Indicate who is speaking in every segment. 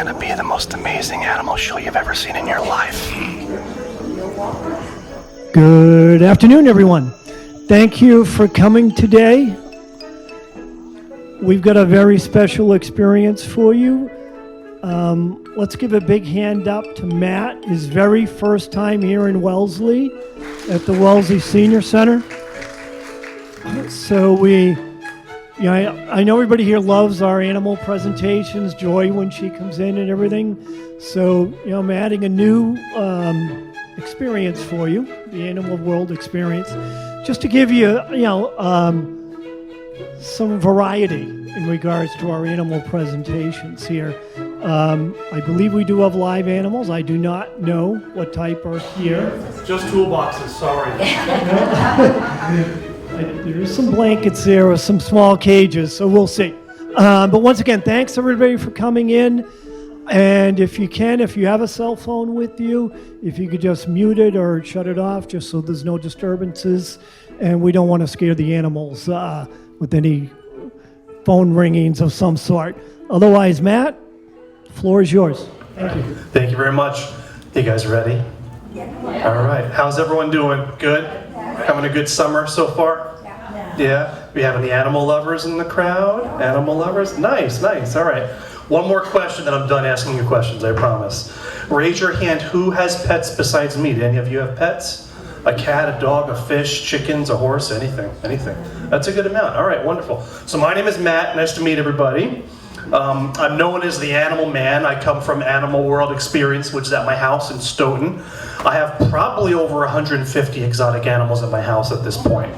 Speaker 1: gonna be the most amazing animal show you've ever seen in your life.
Speaker 2: Good afternoon, everyone. Thank you for coming today. We've got a very special experience for you. Let's give a big hand up to Matt, his very first time here in Wellesley at the Wellesley Senior Center. So I know everybody here loves our animal presentations, Joy when she comes in and everything. So, I'm adding a new experience for you, the Animal World experience, just to give you, some variety in regards to our animal presentations here. I believe we do have live animals. I do not know what type are here.
Speaker 3: Just toolboxes, sorry.
Speaker 2: There's some blankets there or some small cages, so we'll see. But once again, thanks everybody for coming in. And if you have a cell phone with you, if you could just mute it or shut it off just so there's no disturbances. And we don't want to scare the animals with any phone ringings of some sort. Otherwise, Matt, the floor is yours. Thank you.
Speaker 3: Thank you very much. You guys ready? Yeah. All right. How's everyone doing? Good? Having a good summer so far? Yeah. We have any animal lovers in the crowd? Animal lovers? Nice. All right. One more question, then I'm done asking you questions, I promise. Raise your hand, who has pets besides me? Do any of you have pets? A cat, a dog, a fish, chickens, a horse, anything. That's a good amount. All right, wonderful. So my name is Matt. Nice to meet everybody. I'm known as the Animal Man. I come from Animal World Experience, which is at my house in Stoughton. I have probably over 150 exotic animals at my house at this point.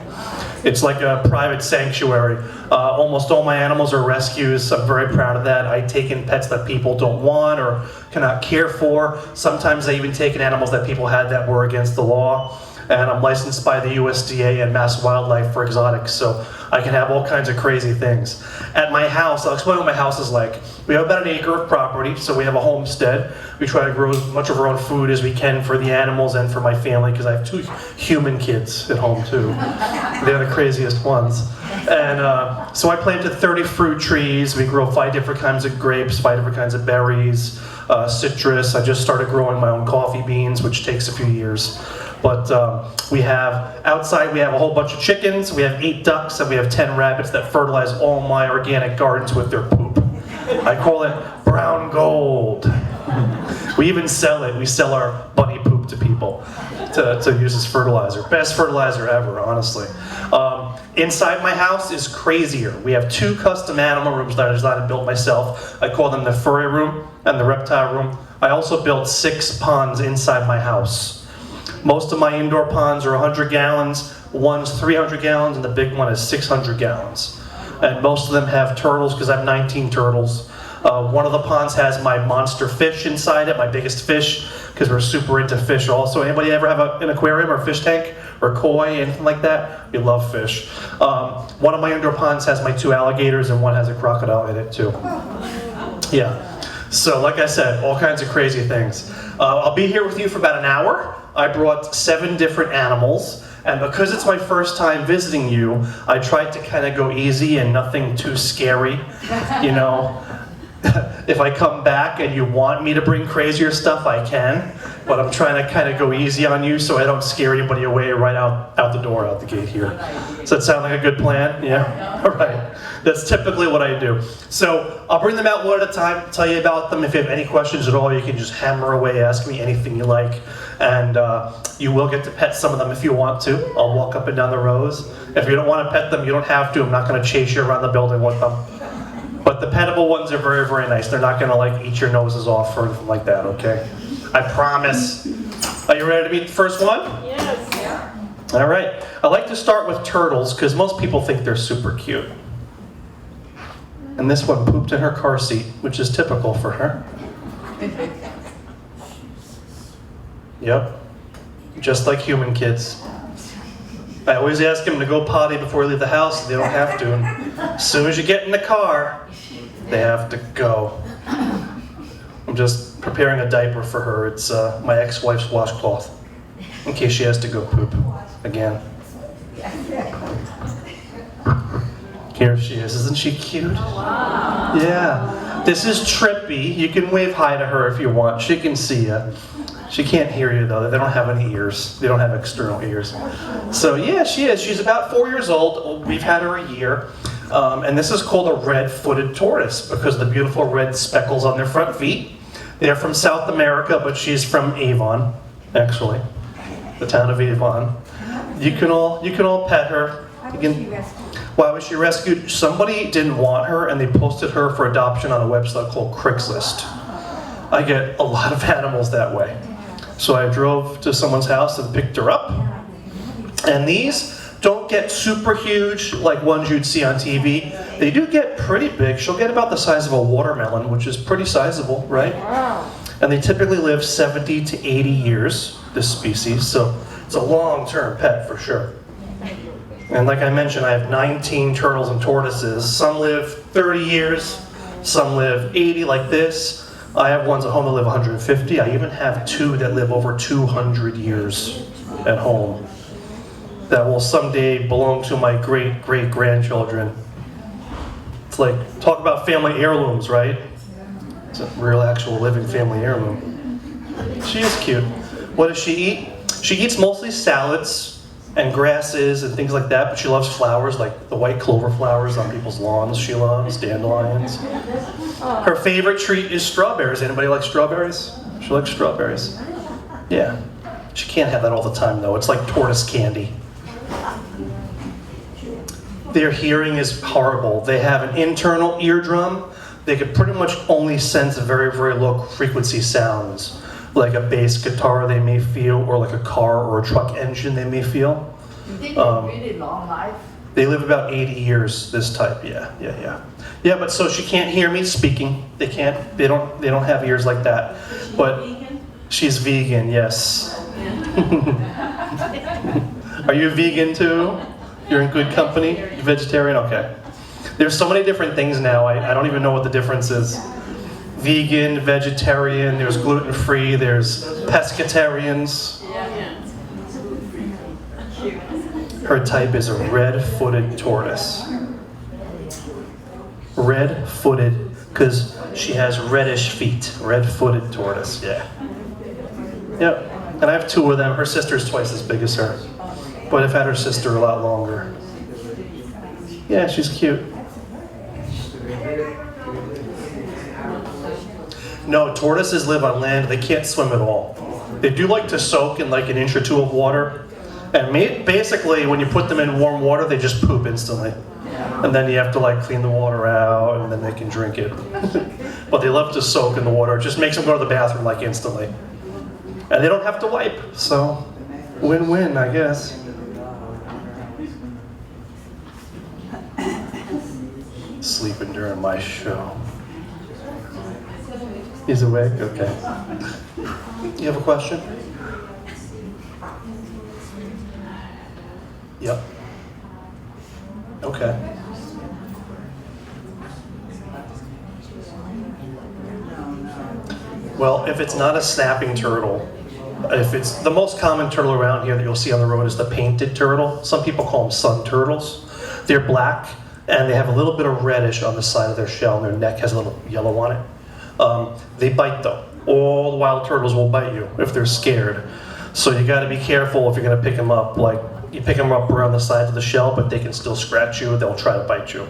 Speaker 3: It's like a private sanctuary. Almost all my animals are rescues. I'm very proud of that. I take in pets that people don't want or cannot care for. Sometimes I even take in animals that people had that were against the law. And I'm licensed by the USDA and Mass Wildlife for exotics, so I can have all kinds of crazy things. At my house, I'll explain what my house is like. We have about an acre of property, so we have a homestead. We try to grow as much of our own food as we can for the animals and for my family, because I have 2 human kids at home too. They're the craziest ones. And so I planted 30 fruit trees. We grow 5 different kinds of grapes, 5 different kinds of berries, citrus. I just started growing my own coffee beans, which takes a few years. But outside we have a whole bunch of chickens, we have 8 ducks, and we have 10 rabbits that fertilize all my organic gardens with their poop. I call it brown gold. We even sell it. We sell our bunny poop to people to use as fertilizer. Best fertilizer ever, honestly. Inside my house is crazier. We have 2 custom animal rooms that I designed and built myself. I call them the furry room and the reptile room. I also built 6 ponds inside my house. Most of my indoor ponds are 100 gallons, one's 300 gallons, and the big one is 600 gallons. And most of them have turtles, because I have 19 turtles. One of the ponds has my monster fish inside it, my biggest fish, because we're super into fish also. Anybody ever have an aquarium or fish tank or koi, anything like that? We love fish. One of my indoor ponds has my 2 alligators, and one has a crocodile in it too. Yeah. So like I said, all kinds of crazy things. I'll be here with you for about an hour. I brought 7 different animals, and because it's my first time visiting you, I tried to kind of go easy and nothing too scary, If I come back and you want me to bring crazier stuff, I can, but I'm trying to kind of go easy on you so I don't scare anybody away right out the door, out the gate here. Does that sound like a good plan? Yeah? All right. That's typically what I do. So I'll bring them out one at a time, tell you about them. If you have any questions at all, you can just hammer away, ask me anything you like. And you will get to pet some of them if you want to. I'll walk up and down the rows. If you don't want to pet them, you don't have to. I'm not going to chase you around the building with them. But the petable ones are very, very nice. They're not going to eat your noses off or anything like that, okay? I promise. Are you ready to meet the first one?
Speaker 4: Yes. Yeah.
Speaker 3: All right. I like to start with turtles because most people think they're super cute. And this one pooped in her car seat, which is typical for her. Yep. Just like human kids. I always ask them to go potty before we leave the house. They don't have to. And as soon as you get in the car, they have to go. I'm just preparing a diaper for her. It's my ex-wife's washcloth, in case she has to go poop again. Here she is. Isn't she cute?
Speaker 4: Wow.
Speaker 3: Yeah. This is Trippy. You can wave hi to her if you want. She can see you. She can't hear you though. They don't have any ears. They don't have external ears. So yeah, she is. She's about 4 years old. We've had her a year. And this is called a red-footed tortoise because of the beautiful red speckles on their front feet. They're from South America, but she's from Avon, actually, the town of Avon. You can all pet her. Why was she rescued? Somebody didn't want her, and they posted her for adoption on a website called Craigslist. I get a lot of animals that way. So I drove to someone's house and picked her up. And these don't get super huge like ones you'd see on TV. They do get pretty big. She'll get about the size of a watermelon, which is pretty sizable, right? Wow. And they typically live 70 to 80 years, this species, so it's a long-term pet for sure. And like I mentioned, I have 19 turtles and tortoises. Some live 30 years, some live 80 like this. I have ones at home that live 150. I even have 2 that live over 200 years at home that will someday belong to my great-great-grandchildren. It's like, talk about family heirlooms, right? It's a real, actual, living family heirloom. She is cute. What does she eat? She eats mostly salads and grasses and things like that, but she loves flowers, like the white clover flowers on people's lawns she loves, dandelions. Her favorite treat is strawberries. Anybody like strawberries? She likes strawberries. Yeah. She can't have that all the time, though. It's like tortoise candy. Their hearing is horrible. They have an internal eardrum. They can pretty much only sense very, very low frequency sounds, like a bass guitar they may feel, or like a car or a truck engine they may feel.
Speaker 4: You think they're really long life?
Speaker 3: They live about 80 years, this type, yeah. Yeah, but so she can't hear me speaking. They don't have ears like that. But
Speaker 4: vegan?
Speaker 3: She's vegan, yes. Are you vegan too? You're in good company? Vegetarian? Okay. There's so many different things now, I don't even know what the difference is. Vegan, vegetarian, there's gluten-free, there's pescatarians. Her type is a red-footed tortoise. Red-footed, because she has reddish feet. Red-footed tortoise, yeah. Yep, and I have 2 of them. Her sister's twice as big as her. But I've had her sister a lot longer. Yeah, she's cute. No, tortoises live on land. They can't swim at all. They do like to soak in like an inch or 2 of water. And basically, when you put them in warm water, they just poop instantly. And then you have to like clean the water out, and then they can drink it. But they love to soak in the water. It just makes them go to the bathroom like instantly. And they don't have to wipe, so win-win, I guess. Sleeping during my show. He's awake? Okay. You have a question? Yep. Okay. Well, if it's not a snapping turtle, if it's the most common turtle around here that you'll see on the road is the painted turtle. Some people call them sun turtles. They're black and they have a little bit of reddish on the side of their shell, and their neck has a little yellow on it. They bite though. All the wild turtles will bite you if they're scared. So you got to be careful if you're going to pick them up. Like, you pick them up around the sides of the shell, but they can still scratch you. They'll try to bite you.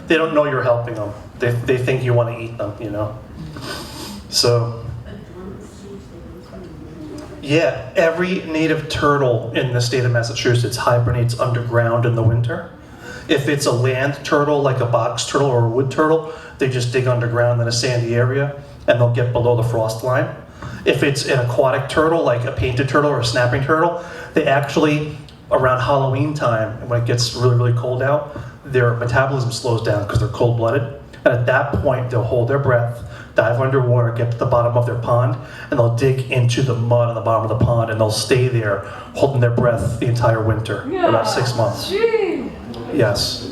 Speaker 3: They don't know you're helping them. They think you want to eat them, you know. So, yeah, every native turtle in the state of Massachusetts hibernates underground in the winter. If it's a land turtle, like a box turtle or a wood turtle, they just dig underground in a sandy area, and they'll get below the frost line. If it's an aquatic turtle, like a painted turtle or a snapping turtle, they actually, around Halloween time, when it gets really, really cold out, their metabolism slows down because they're cold-blooded. And at that point, they'll hold their breath, dive underwater, get to the bottom of their pond, and they'll dig into the mud on the bottom of the pond, and they'll stay there holding their breath the entire winter, about 6 months.
Speaker 4: Gee.
Speaker 3: Yes.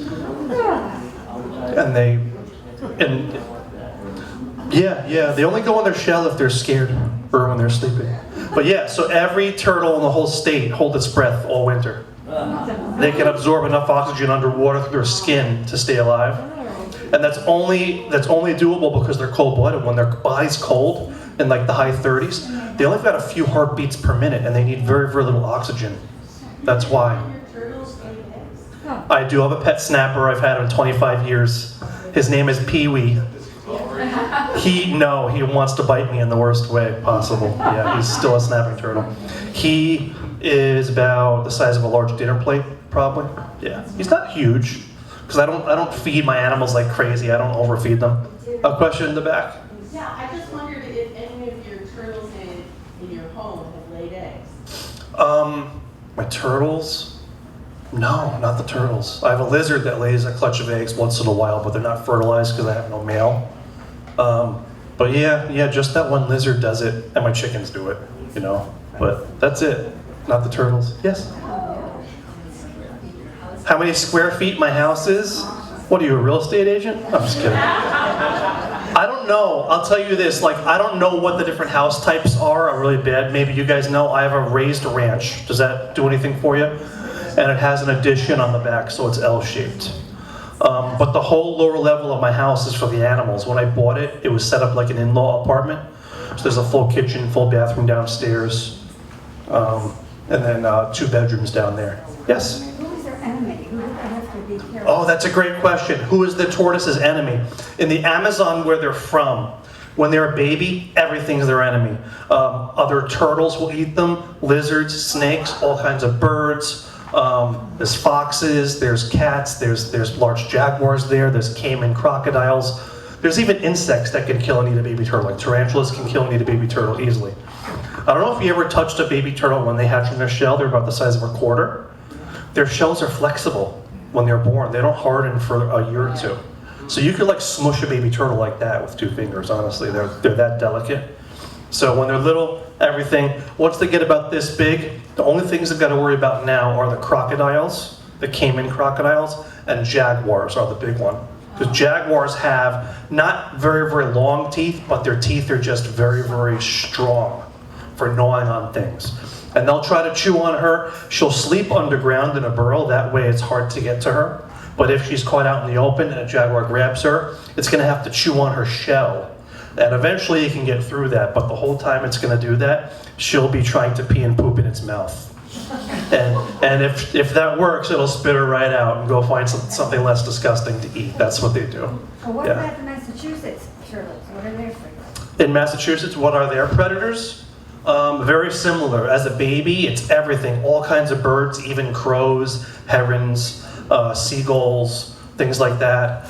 Speaker 3: They only go on their shell if they're scared or when they're sleeping. But yeah, so every turtle in the whole state holds its breath all winter. They can absorb enough oxygen underwater through their skin to stay alive. And that's only doable because they're cold-blooded. When their body's cold in like the high 30s, they only got a few heartbeats per minute, and they need very, very little oxygen. That's why. I do have a pet snapper. I've had him 25 years. His name is Pee-wee. He wants to bite me in the worst way possible. Yeah, he's still a snapping turtle. He is about the size of a large dinner plate, probably. Yeah, he's not huge, because I don't feed my animals like crazy. I don't overfeed them. A question in the back.
Speaker 5: Yeah, I just wondered if any of your turtles in your home have laid eggs.
Speaker 3: My turtles? No, not the turtles. I have a lizard that lays a clutch of eggs once in a while, but they're not fertilized because I have no male. But yeah, just that one lizard does it, and my chickens do it, But that's it, not the turtles. Yes? How many square feet my house is? What are you, a real estate agent? I'm just kidding. I don't know. I'll tell you this, I don't know what the different house types are really bad. Maybe you guys know. I have a raised ranch. Does that do anything for you? And it has an addition on the back, so it's L-shaped. But the whole lower level of my house is for the animals. When I bought it, it was set up like an in-law apartment. So there's a full kitchen, full bathroom downstairs, and then 2 bedrooms down there. Yes?
Speaker 6: Who is their enemy? Who do they have to be careful?
Speaker 3: Oh, that's a great question. Who is the tortoise's enemy? In the Amazon, where they're from, when they're a baby, everything's their enemy. Other turtles will eat them, lizards, snakes, all kinds of birds. There's foxes, there's cats, there's large jaguars there's caiman crocodiles. There's even insects that can kill and eat a baby turtle, like tarantulas can kill and eat a baby turtle easily. I don't know if you ever touched a baby turtle when they hatch from their shell. They're about the size of a quarter. Their shells are flexible when they're born. They don't harden for a year or two. So you could smush a baby turtle like that with 2 fingers, honestly. They're that delicate. So when they're little, everything, once they get about this big, the only things they've got to worry about now are the crocodiles, the caiman crocodiles, and jaguars are the big one. Because jaguars have not very, very long teeth, but their teeth are just very, very strong for gnawing on things. And they'll try to chew on her. She'll sleep underground in a burrow. That way it's hard to get to her. But if she's caught out in the open and a jaguar grabs her, it's going to have to chew on her shell. And eventually it can get through that, but the whole time it's going to do that, she'll be trying to pee and poop in its mouth. And if that works, it'll spit her right out and go find something less disgusting to eat. That's what they do.
Speaker 6: Well, what about the Massachusetts turtles? What are their predators?
Speaker 3: In Massachusetts, what are their predators? Very similar. As a baby, it's everything. All kinds of birds, even crows, herons, seagulls, things like that.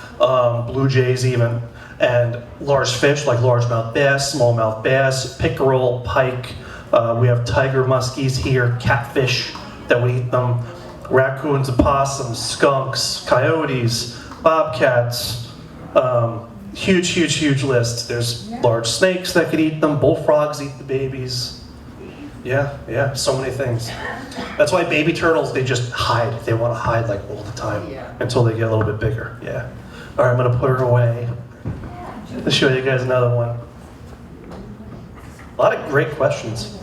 Speaker 3: Blue jays even. And large fish like largemouth bass, smallmouth bass, pickerel, pike. We have tiger muskies here, catfish that would eat them, raccoons, opossums, skunks, coyotes, bobcats. Huge list. There's large snakes that could eat them, bullfrogs eat the babies. Yeah, so many things. That's why baby turtles, they just hide. They want to hide all the time until they get a little bit bigger. Yeah. All right, I'm going to put her away. Let's show you guys another one. A lot of great questions.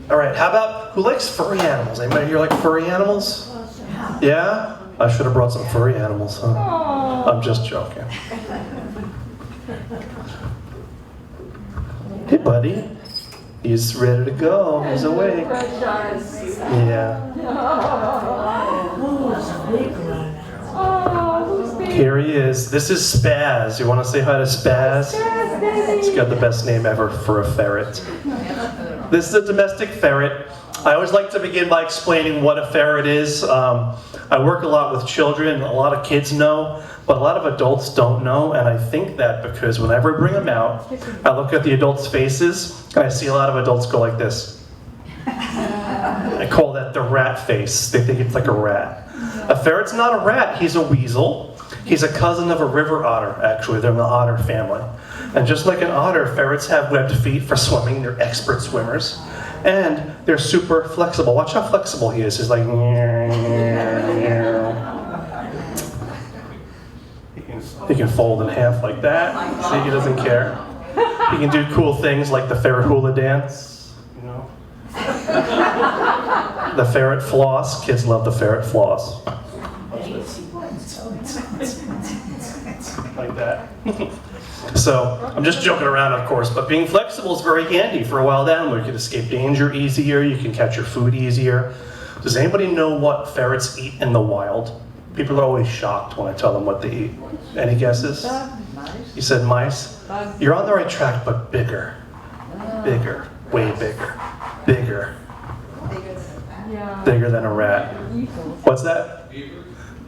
Speaker 3: All right, how about, who likes furry animals? Anybody here like furry animals? Yeah? I should have brought some furry animals, huh? I'm just joking. Hey, buddy. He's ready to go. He's awake. Yeah. Here he is. This is Spaz. You want to say hi to Spaz? He's got the best name ever for a ferret. This is a domestic ferret. I always like to begin by explaining what a ferret is. I work a lot with children. A lot of kids know, but a lot of adults don't know. And I think that because whenever I bring them out, I look at the adults' faces, and I see a lot of adults go like this. I call that the rat face. They think it's like a rat. A ferret's not a rat. He's a weasel. He's a cousin of a river otter, actually. They're in the otter family. And just like an otter, ferrets have webbed feet for swimming. They're expert swimmers. And they're super flexible. Watch how flexible he is. He's like... He can fold in half like that. See, he doesn't care. He can do cool things like the ferret hula dance. The ferret floss. Kids love the ferret floss. Like that. So I'm just joking around, of course, but being flexible is very handy for a wild animal. You can escape danger easier, you can catch your food easier. Does anybody know what ferrets eat in the wild? People are always shocked when I tell them what they eat. Any guesses? You said mice? You're on the right track, but bigger. Bigger. Way bigger. Bigger. Bigger than a rat. What's that?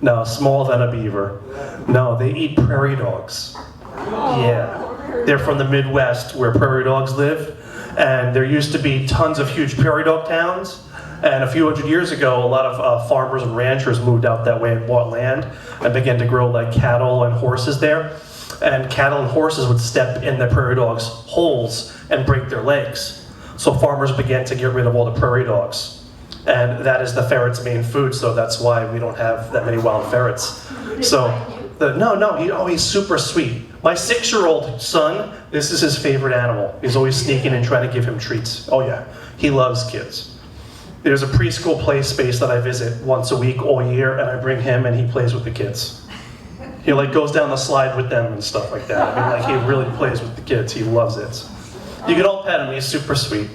Speaker 3: No, smaller than a beaver. No, they eat prairie dogs. Yeah. They're from the Midwest where prairie dogs live. And there used to be tons of huge prairie dog towns. And a few hundred years ago, a lot of farmers and ranchers moved out that way and bought land and began to grow like cattle and horses there. And cattle and horses would step in the prairie dogs' holes and break their legs. So farmers began to get rid of all the prairie dogs. And that is the ferret's main food, so that's why we don't have that many wild ferrets. So, he's super sweet. My 6-year-old son, this is his favorite animal. He's always sneaking and trying to give him treats. Oh yeah, he loves kids. There's a preschool play space that I visit once a week all year, and I bring him and he plays with the kids. He goes down the slide with them and stuff like that. I mean, he really plays with the kids. He loves it. You can all pet him. He's super sweet.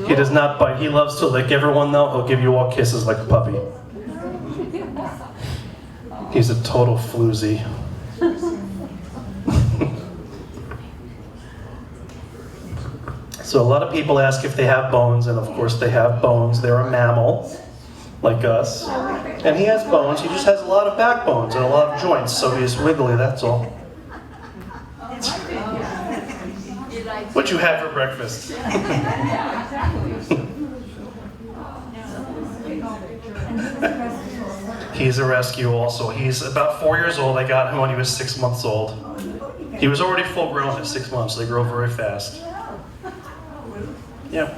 Speaker 3: He does not bite. He loves to lick everyone, though. He'll give you all kisses like a puppy. He's a total floozy. So a lot of people ask if they have bones, and of course they have bones. They're a mammal, like us. And he has bones. He just has a lot of backbones and a lot of joints, so he's wiggly, that's all. What'd you have for breakfast? He's a rescue also. He's about 4 years old. I got him when he was 6 months old. He was already full grown at 6 months. They grow very fast. Yeah.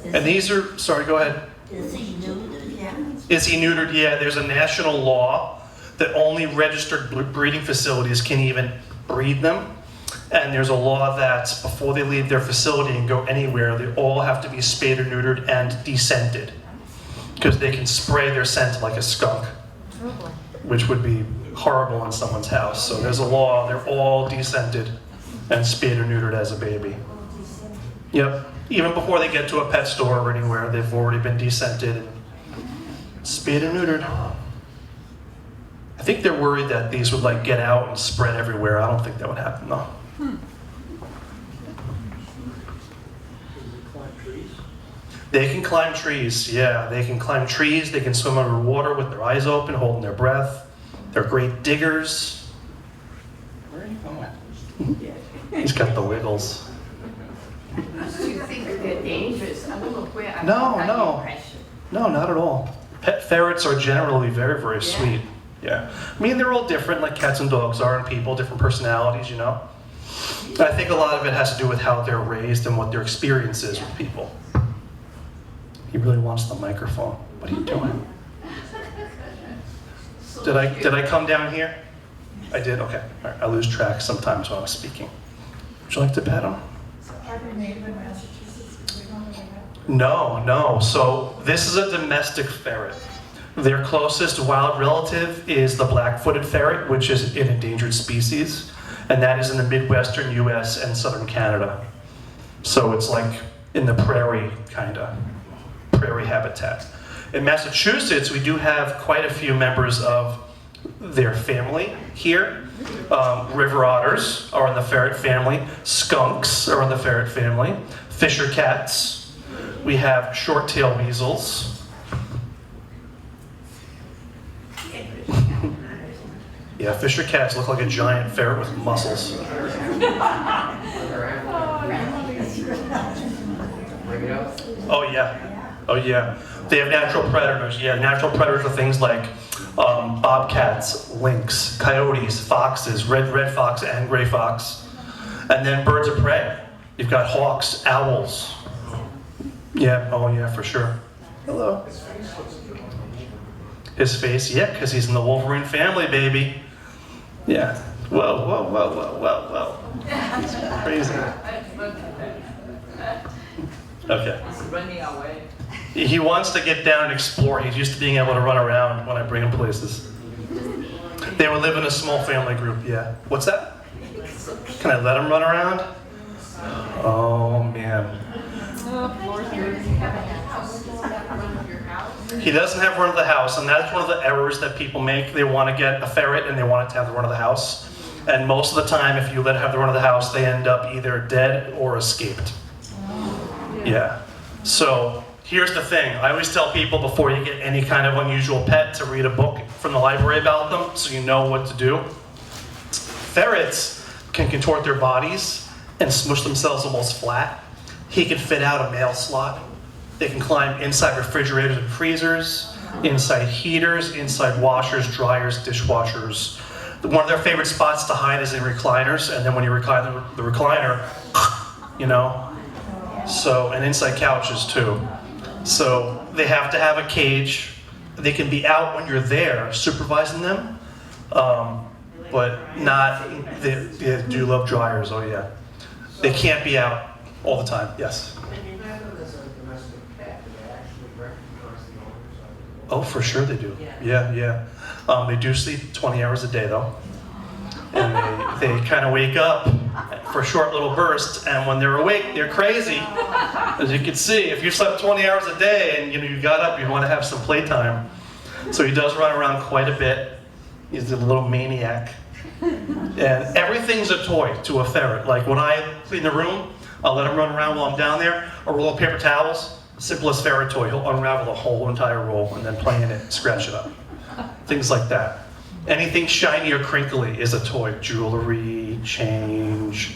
Speaker 3: And these are, sorry, go ahead.
Speaker 7: Is he neutered yet?
Speaker 3: Is he neutered? Yeah, there's a national law that only registered breeding facilities can even breed them. And there's a law that before they leave their facility and go anywhere, they all have to be spayed or neutered and descented. Because they can spray their scent like a skunk, which would be horrible in someone's house. So there's a law, they're all descented and spayed or neutered as a baby. Yep, even before they get to a pet store or anywhere, they've already been descented and spayed or neutered. I think they're worried that these would get out and spread everywhere. I don't think that would happen though. They can climb trees, yeah. They can climb trees, they can swim underwater with their eyes open, holding their breath. They're great diggers. Where are you going? He's got the wiggles.
Speaker 4: Do you think they're dangerous? I don't know where I
Speaker 3: No,
Speaker 4: got
Speaker 3: no.
Speaker 4: that impression.
Speaker 3: No, not at all. Pet ferrets are generally very, very sweet. Yeah. I mean, they're all different, like cats and dogs are, and people, different personalities, you know? I think a lot of it has to do with how they're raised and what their experience is with people. He really wants the microphone. What are you doing? Did I come down here? I did? Okay. All right. I lose track sometimes when I'm speaking. Would you like to pet him? No. So this is a domestic ferret. Their closest wild relative is the black-footed ferret, which is an endangered species, and that is in the Midwestern US and Southern Canada. So it's like in the prairie, prairie habitat. In Massachusetts, we do have quite a few members of their family here. River otters are in the ferret family. Skunks are in the ferret family. Fisher cats. We have short-tailed weasels. Yeah, Fisher cats look like a giant ferret with muscles. Oh yeah. They have natural predators. Yeah, natural predators are things like bobcats, lynx, coyotes, foxes, red fox and gray fox. And then birds of prey. You've got hawks, owls. Yeah, oh yeah, for sure. Hello. His face, yeah, because he's in the Wolverine family, baby. Yeah. Whoa. It's crazy. Okay.
Speaker 4: It's running away.
Speaker 3: He wants to get down and explore. He's used to being able to run around when I bring him places. They would live in a small family group, yeah. What's that? Can I let them run around? Oh, man. He doesn't have run of the house, and that's one of the errors that people make. They want to get a ferret and they want it to have the run of the house. And most of the time, if you let it have the run of the house, they end up either dead or escaped. Yeah. So here's the thing. I always tell people before you get any kind of unusual pet to read a book from the library about them so you know what to do. Ferrets can contort their bodies and smush themselves almost flat. He can fit out a mail slot. They can climb inside refrigerators and freezers, inside heaters, inside washers, dryers, dishwashers. One of their favorite spots to hide is in recliners, and then when you recline the recliner, you know, so, and inside couches too. So they have to have a cage. They can be out when you're there supervising them, but not, they do love dryers, oh yeah. They can't be out all the time, yes. Oh, for sure they do. Yeah. They do sleep 20 hours a day though. And they kind of wake up for short little bursts, and when they're awake, they're crazy. As you can see, if you slept 20 hours a day and you got up, you want to have some playtime. So he does run around quite a bit. He's a little maniac. And everything's a toy to a ferret. Like when I clean the room, I'll let him run around while I'm down there, a roll of paper towels. Simplest ferret toy, he'll unravel the whole entire roll and then play in it and scratch it up. Things like that. Anything shiny or crinkly is a toy. Jewelry, change,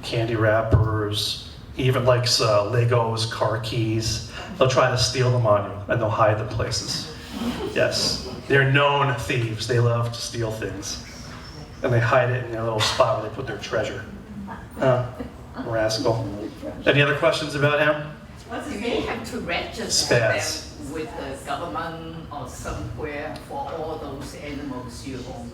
Speaker 3: candy wrappers. He even likes Legos, car keys. They'll try to steal them on you and they'll hide them places. Yes, they're known thieves. They love to steal things. And they hide it in their little spot where they put their treasure. Rascal. Any other questions about him?
Speaker 4: Do they have to register them with the government or somewhere for all those animals you own?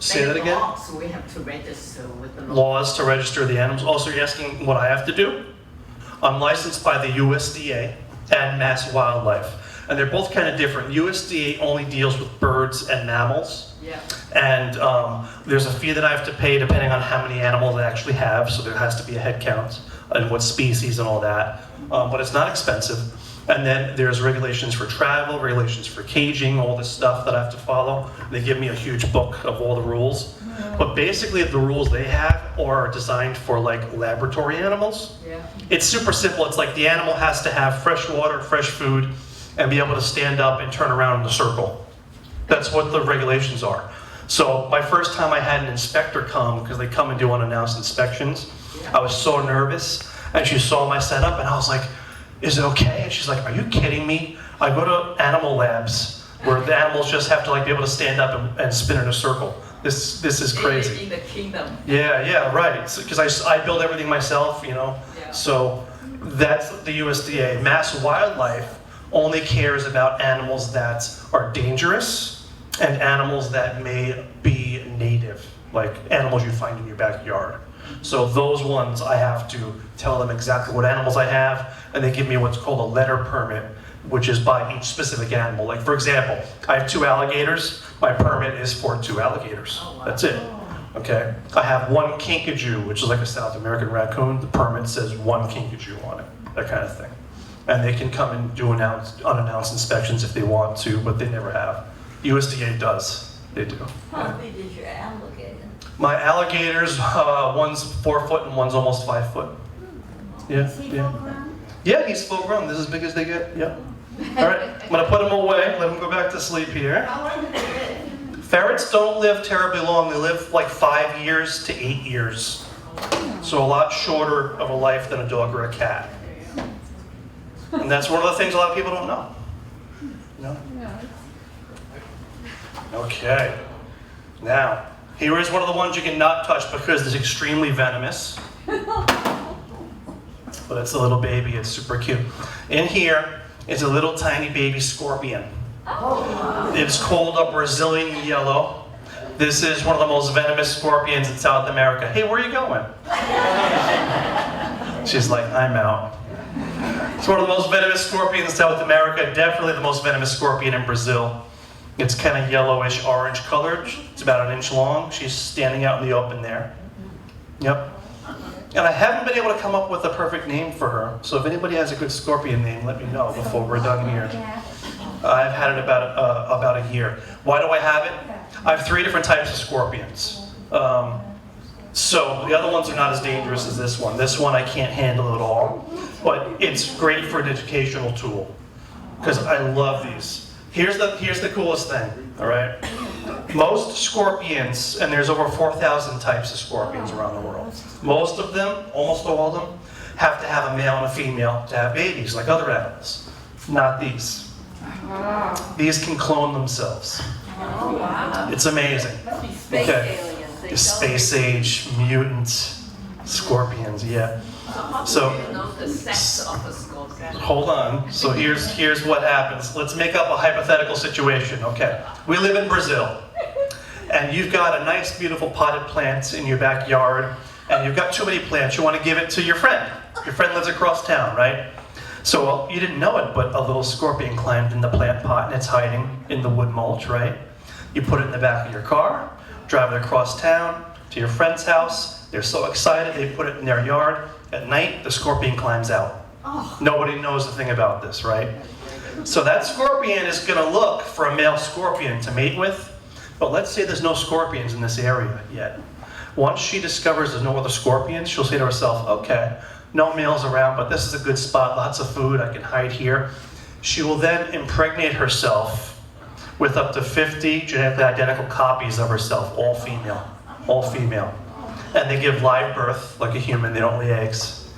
Speaker 3: Say that again?
Speaker 4: Laws, we have to register with the
Speaker 3: laws to register the animals. Also, you're asking what I have to do? I'm licensed by the USDA and Mass Wildlife. And they're both kind of different. USDA only deals with birds and mammals.
Speaker 4: Yeah.
Speaker 3: And there's a fee that I have to pay depending on how many animals I actually have. So there has to be a head count and what species and all that. But it's not expensive. And then there's regulations for travel, regulations for caging, all this stuff that I have to follow. They give me a huge book of all the rules. But basically the rules they have are designed for like laboratory animals.
Speaker 4: Yeah.
Speaker 3: It's super simple. It's like the animal has to have fresh water, fresh food, and be able to stand up and turn around in a circle. That's what the regulations are. So my first time I had an inspector come, because they come and do unannounced inspections, I was so nervous, and she saw my setup, and I was like, is it okay? And she's like, are you kidding me? I go to animal labs where the animals just have to like be able to stand up and spin in a circle. This is crazy.
Speaker 4: In the kingdom.
Speaker 3: Yeah, right. Because I build everything myself, you know.
Speaker 4: Yeah.
Speaker 3: So that's the USDA. Mass Wildlife only cares about animals that are dangerous and animals that may be native, like animals you find in your backyard. So those ones I have to tell them exactly what animals I have, and they give me what's called a letter permit, which is by each specific animal. Like for example, I have 2 alligators. My permit is for 2 alligators. That's it. Okay. I have 1 kinkajou, which is like a South American raccoon. The permit says 1 kinkajou on it. That kind of thing. And they can come and do unannounced inspections if they want to, but they never have. USDA does. They do.
Speaker 6: How big is your alligator?
Speaker 3: My alligators, one's 4 foot and one's almost 5 foot. Yeah.
Speaker 6: Is he full grown?
Speaker 3: Yeah, he's full grown. This is as big as they get. Yeah. All right. I'm gonna put him away. Let him go back to sleep here.
Speaker 5: How long did they live?
Speaker 3: Ferrets don't live terribly long. They live like 5 years to 8 years. So a lot shorter of a life than a dog or a cat. And that's one of the things a lot of people don't know. No? Okay. Now, here is one of the ones you cannot touch because it's extremely venomous. But it's a little baby, it's super cute. In here is a little tiny baby scorpion. It's called a Brazilian yellow. This is one of the most venomous scorpions in South America. Hey, where are you going? She's like, I'm out. It's one of the most venomous scorpions in South America, definitely the most venomous scorpion in Brazil. It's kind of yellowish orange colored. It's about 1 inch long. She's standing out in the open there. Yep. And I haven't been able to come up with a perfect name for her. So if anybody has a good scorpion name, let me know before we're done here. I've had it about a year. Why do I have it? I have 3 different types of scorpions. So the other ones are not as dangerous as this one. This one I can't handle at all, but it's great for an educational tool because I love these. Here's the coolest thing, all right? Most scorpions, and there's over 4,000 types of scorpions around the world. Most of them, almost all of them, have to have a male and a female to have babies like other animals. Not these. These can clone themselves.
Speaker 4: Oh, wow.
Speaker 3: It's amazing.
Speaker 4: Space aliens. They
Speaker 3: Space age, mutant scorpions, yeah.
Speaker 4: So how do you know the sex of a scorpion?
Speaker 3: Hold on. So here's what happens. Let's make up a hypothetical situation, okay? We live in Brazil, and you've got a nice, beautiful potted plant in your backyard, and you've got too many plants. You want to give it to your friend. Your friend lives across town, right? So well, you didn't know it, but a little scorpion climbed in the plant pot, and it's hiding in the wood mulch, right? You put it in the back of your car, drive it across town to your friend's house. They're so excited, they put it in their yard. At night, the scorpion climbs out.
Speaker 4: Oh.
Speaker 3: Nobody knows a thing about this, right? So that scorpion is going to look for a male scorpion to mate with, but let's say there's no scorpions in this area yet. Once she discovers there's no other scorpions, she'll say to herself, okay, no males around, but this is a good spot, lots of food, I can hide here. She will then impregnate herself with up to 50 genetically identical copies of herself, all female, all female. And they give live birth like a human, they don't lay eggs.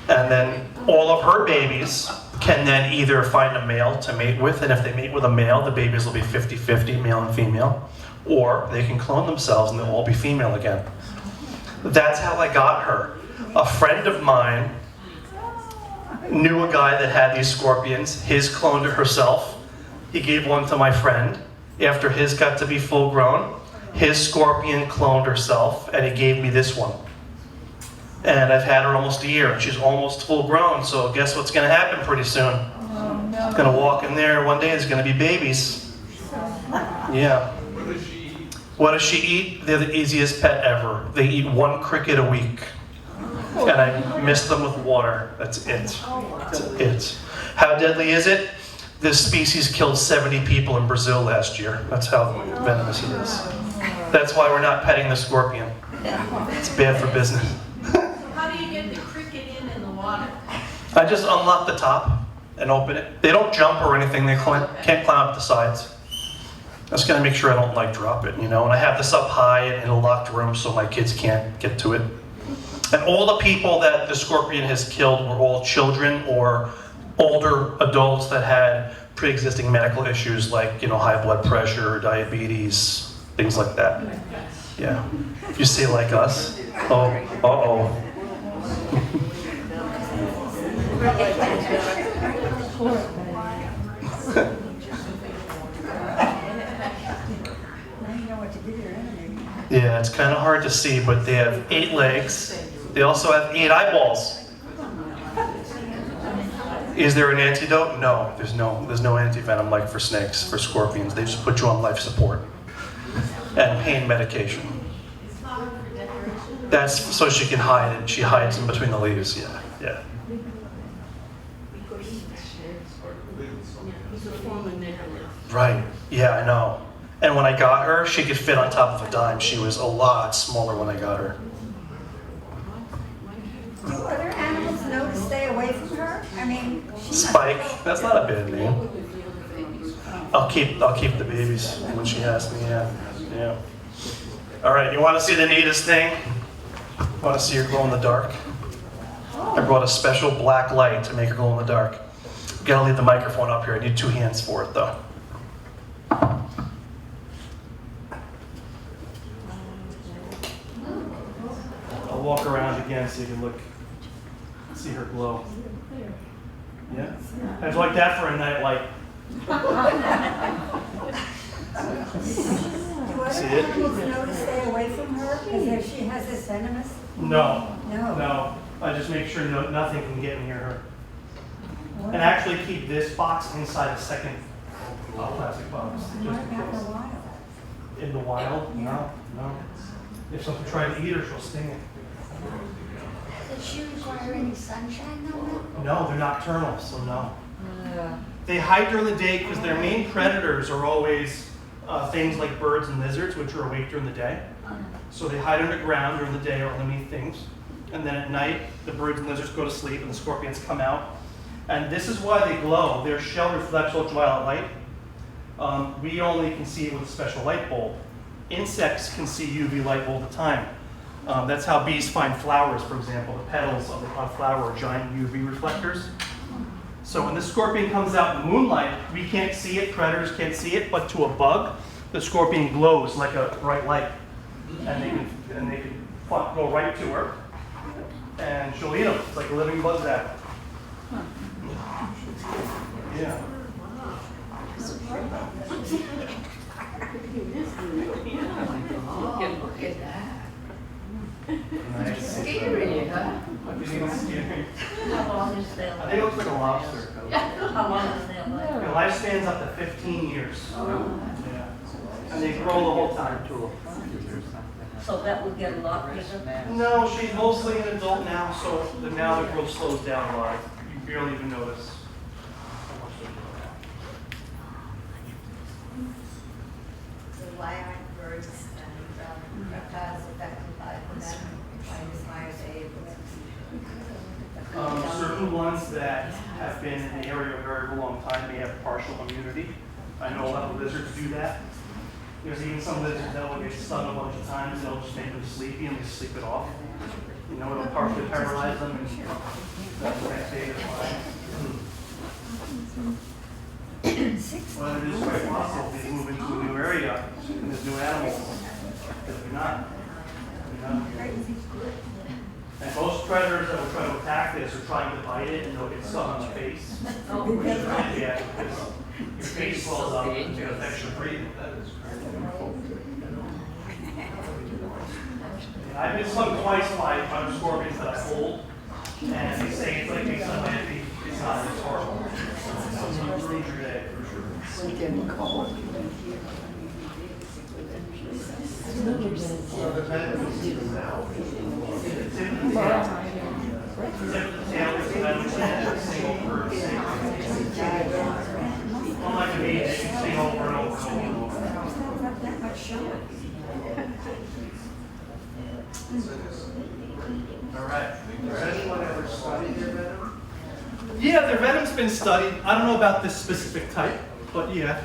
Speaker 3: And then all of her babies can then either find a male to mate with, and if they mate with a male, the babies will be 50-50, male and female, or they can clone themselves and they'll all be female again. That's how I got her. A friend of mine knew a guy that had these scorpions. His cloned herself. He gave one to my friend. After his got to be full grown, his scorpion cloned herself, and he gave me this one. And I've had her almost a year, and she's almost full grown, so guess what's going to happen pretty soon? Going to walk in there one day, there's going to be babies. Yeah. What does she eat? They're the easiest pet ever. They eat 1 cricket a week. And I mist them with water. That's it. That's it. How deadly is it? This species killed 70 people in Brazil last year. That's how venomous it is. That's why we're not petting the scorpion. It's bad for business.
Speaker 5: How do you get the cricket in the water?
Speaker 3: I just unlock the top and open it. They don't jump or anything. They can't climb up the sides. I just gotta make sure I don't drop it, you know. And I have this up high in a locked room so my kids can't get to it. And all the people that the scorpion has killed were all children or older adults that had pre-existing medical issues like, high blood pressure, diabetes, things like that. Yeah. You say like us? Oh, uh-oh. Yeah, it's kind of hard to see, but they have 8 legs. They also have 8 eyeballs. Is there an antidote? No, there's no anti-venom like for snakes, for scorpions. They just put you on life support and pain medication. That's so she can hide it. She hides in between the leaves. Yeah. Right. Yeah, I know. And when I got her, she could fit on top of a dime. She was a lot smaller when I got her.
Speaker 6: Do other animals know to stay away from her? I mean,
Speaker 3: Spike. That's not a bad name. I'll keep the babies when she has me. Yeah. All right. You want to see the neatest thing? Want to see her glow in the dark? I brought a special black light to make her glow in the dark. Gotta leave the microphone up here. I need 2 hands for it though. I'll walk around again so you can see her glow. Yeah? How'd you like that for a night light?
Speaker 6: do other animals know to stay away from her because if she has this venomous?
Speaker 3: No. I just make sure nothing can get near her. And actually keep this box inside a second Plastic bottles.
Speaker 6: What about the wild?
Speaker 3: In the wild?
Speaker 6: Yeah.
Speaker 3: No. If something tried to eat her, she'll sting it.
Speaker 6: Does she require any sunshine though?
Speaker 3: No, they're nocturnal, so no. They hide during the day because their main predators are always things like birds and lizards, which are awake during the day. So they hide underground during the day or underneath things. And then at night, the birds and lizards go to sleep and the scorpions come out. And this is why they glow. Their shell reflects ultraviolet light. We only can see it with a special light bulb. Insects can see UV light all the time. That's how bees find flowers, for example. The petals of a flower are giant UV reflectors. So when the scorpion comes out in the moonlight, we can't see it, predators can't see it, but to a bug, the scorpion glows like a bright light. And they can go right to her, and she'll eat them. It's like a living bug zapper. Yeah.
Speaker 4: Look at that.
Speaker 3: Nice.
Speaker 4: Scary, huh?
Speaker 3: You think it's scary?
Speaker 7: How long is their
Speaker 3: I think it looks like a lobster.
Speaker 7: How long is their life?
Speaker 3: Their lifespan's up to 15 years. Yeah. And they grow the whole time, too.
Speaker 7: So that will get a lot bigger?
Speaker 3: No, she's mostly an adult now, so now the growth slows down a lot. You barely even notice how much they grow now.
Speaker 8: So why aren't birds and reptiles affected by the venom? Why is Myers able to?
Speaker 3: Certain ones that have been in the area a very long time may have partial immunity. I know a lot of lizards do that. There's even some lizards that will get stung a bunch of times, they'll just make them sleepy and they sleep it off. You know, it'll partially paralyze them and that's the next day they're fine. Well, it is quite possible they move into a new area and there's new animals. Because they're not. And most predators that will try to attack this are trying to bite it and they'll get stung on the face. Which is really bad because your face swells up and it affects your breathing. I've been stung twice by other scorpions that I hold, and they say it's like being stung by a bee. It's not, it's horrible. Something ruins your day. Unlike a bee, they can sting over and over and over.
Speaker 6: That much sugar.
Speaker 3: All right. Has anyone ever studied their venom? Yeah, their venom's been studied. I don't know about this specific type, but yeah.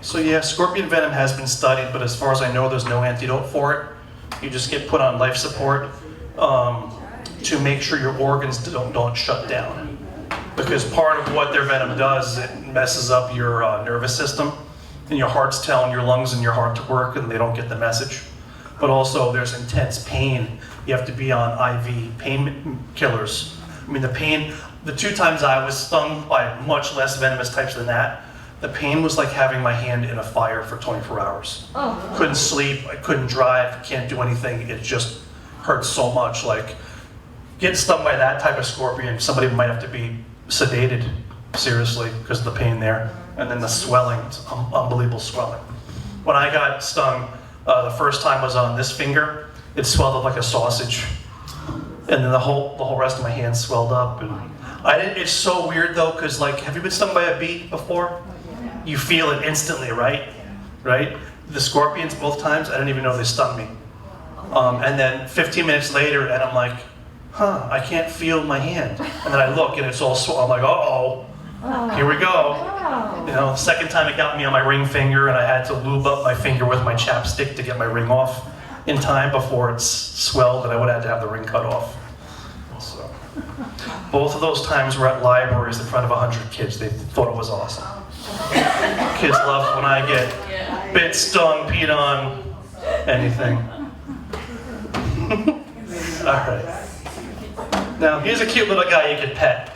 Speaker 3: So yeah, scorpion venom has been studied, but as far as I know, there's no antidote for it. You just get put on life support to make sure your organs don't shut down. Because part of what their venom does is it messes up your nervous system, and your heart's telling your lungs and your heart to work, and they don't get the message. But also, there's intense pain. You have to be on IV pain killers. I mean, the 2 times I was stung by much less venomous types than that, the pain was like having my hand in a fire for 24 hours. Oh. Couldn't sleep, I couldn't drive, can't do anything. It just hurt so much. Like, getting stung by that type of scorpion, somebody might have to be sedated, seriously, because of the pain there. And then the swelling, it's unbelievable swelling. When I got stung, the first time was on this finger. It swelled up like a sausage. And then the whole rest of my hand swelled up. And it's so weird though, because like, have you been stung by a bee before? You feel it instantly, right? Right? The scorpions, both times, I didn't even know they stung me. And then 15 minutes later, and I'm like, I can't feel my hand. And then I look and it's all swollen. I'm like, uh-oh, here we go. You know, second time it got me on my ring finger and I had to lube up my finger with my chapstick to get my ring off in time before it's swelled and I would have had to have the ring cut off. So, both of those times were at libraries in front of 100 kids. They thought it was awesome. Kids love when I get bit, stung, peed on, anything. All right. Now, here's a cute little guy you could pet.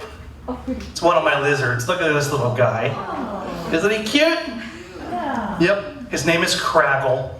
Speaker 3: It's one of my lizards. Look at this little guy. Isn't he cute? Yep. His name is Craggle.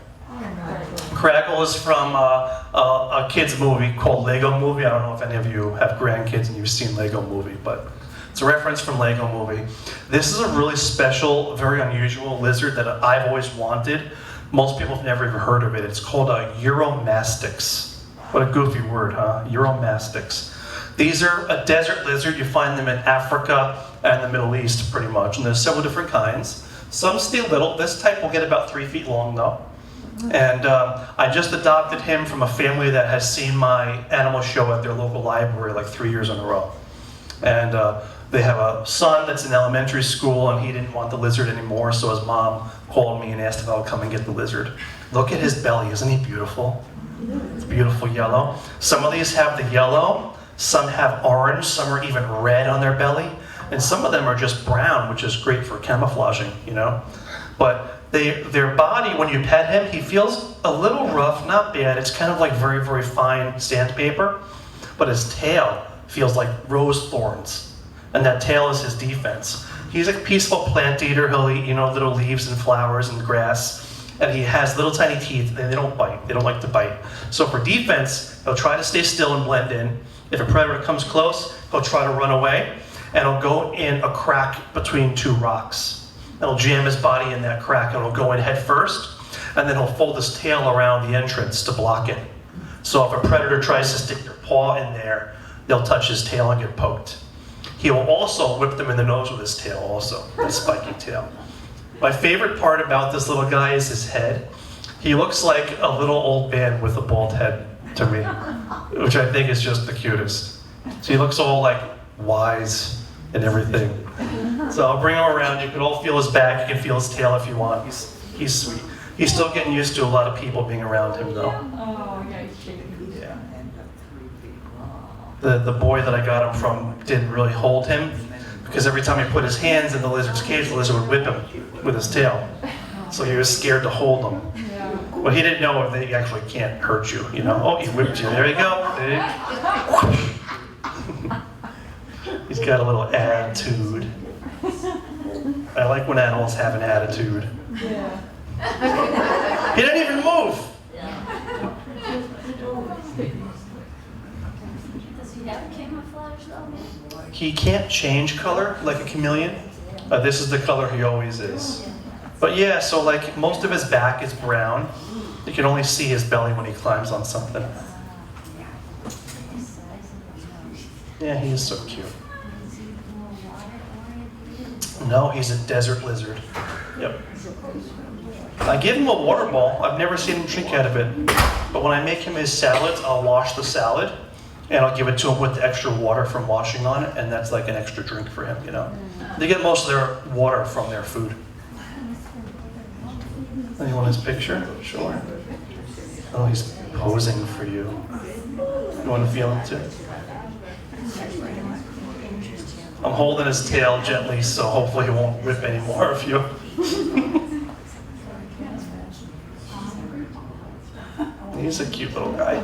Speaker 3: Craggle is from a kid's movie called Lego Movie. I don't know if any of you have grandkids and you've seen Lego Movie, but it's It's a reference from Lego Movie. This is a really special, very unusual lizard that I've always wanted. Most people have never even heard of it. It's called a Euromastix. What a goofy word, huh? Euromastix. These are a desert lizard. You find them in Africa and the Middle East, pretty much. And there's several different kinds. Some stay little. This type will get about 3 feet long, though. And I just adopted him from a family that has seen my animal show at their local library like 3 years in a row. And they have a son that's in elementary school, and he didn't want the lizard anymore, so his mom called me and asked if I would come and get the lizard. Look at his belly. Isn't he beautiful? It's beautiful yellow. Some of these have the yellow. Some have orange. Some are even red on their belly. And some of them are just brown, which is great for camouflaging, you know? But their body, when you pet him, he feels a little rough, not bad. It's kind of like very, very fine sandpaper. But his tail feels like rose thorns. And that tail is his defense. He's a peaceful plant eater. He'll eat, you know, little leaves and flowers and grass. And he has little tiny teeth, and they don't bite. They don't like to bite. So for defense, he'll try to stay still and blend in. If a predator comes close, he'll try to run away. And he'll go in a crack between 2 rocks. And he'll jam his body in that crack, and he'll go in head first. And then he'll fold his tail around the entrance to block it. So if a predator tries to stick their paw in there, they'll touch his tail and get poked. He will also whip them in the nose with his tail also, his spiky tail. My favorite part about this little guy is his head. He looks like a little old man with a bald head to me, which I think is just the cutest. So he looks all like wise and everything. So I'll bring him around. You can all feel his back. You can feel his tail if you want. He's sweet. He's still getting used to a lot of people being around him though. Yeah. The boy that I got him from didn't really hold him because every time he put his hands in the lizard's cage, the lizard would whip him with his tail. So he was scared to hold him. But he didn't know if they actually can't hurt you, you know. Oh, he whipped you. There you go. He's got a little attitude. I like when animals have an attitude. He didn't even move.
Speaker 9: Does he have camouflage though?
Speaker 3: He can't change color like a chameleon. This is the color he always is. But yeah, so like most of his back is brown. You can only see his belly when he climbs on something. Yeah, he is so cute. No, he's a desert lizard. Yep. I give him a water ball. I've never seen him drink out of it. But when I make him his salads, I'll wash the salad and I'll give it to him with the extra water from washing on it, and that's like an extra drink for him, you know. They get most of their water from their food. Anyone his picture? Sure. Oh, he's posing for you. You want to feel him too? I'm holding his tail gently, so hopefully he won't rip any more of you. He's a cute little guy.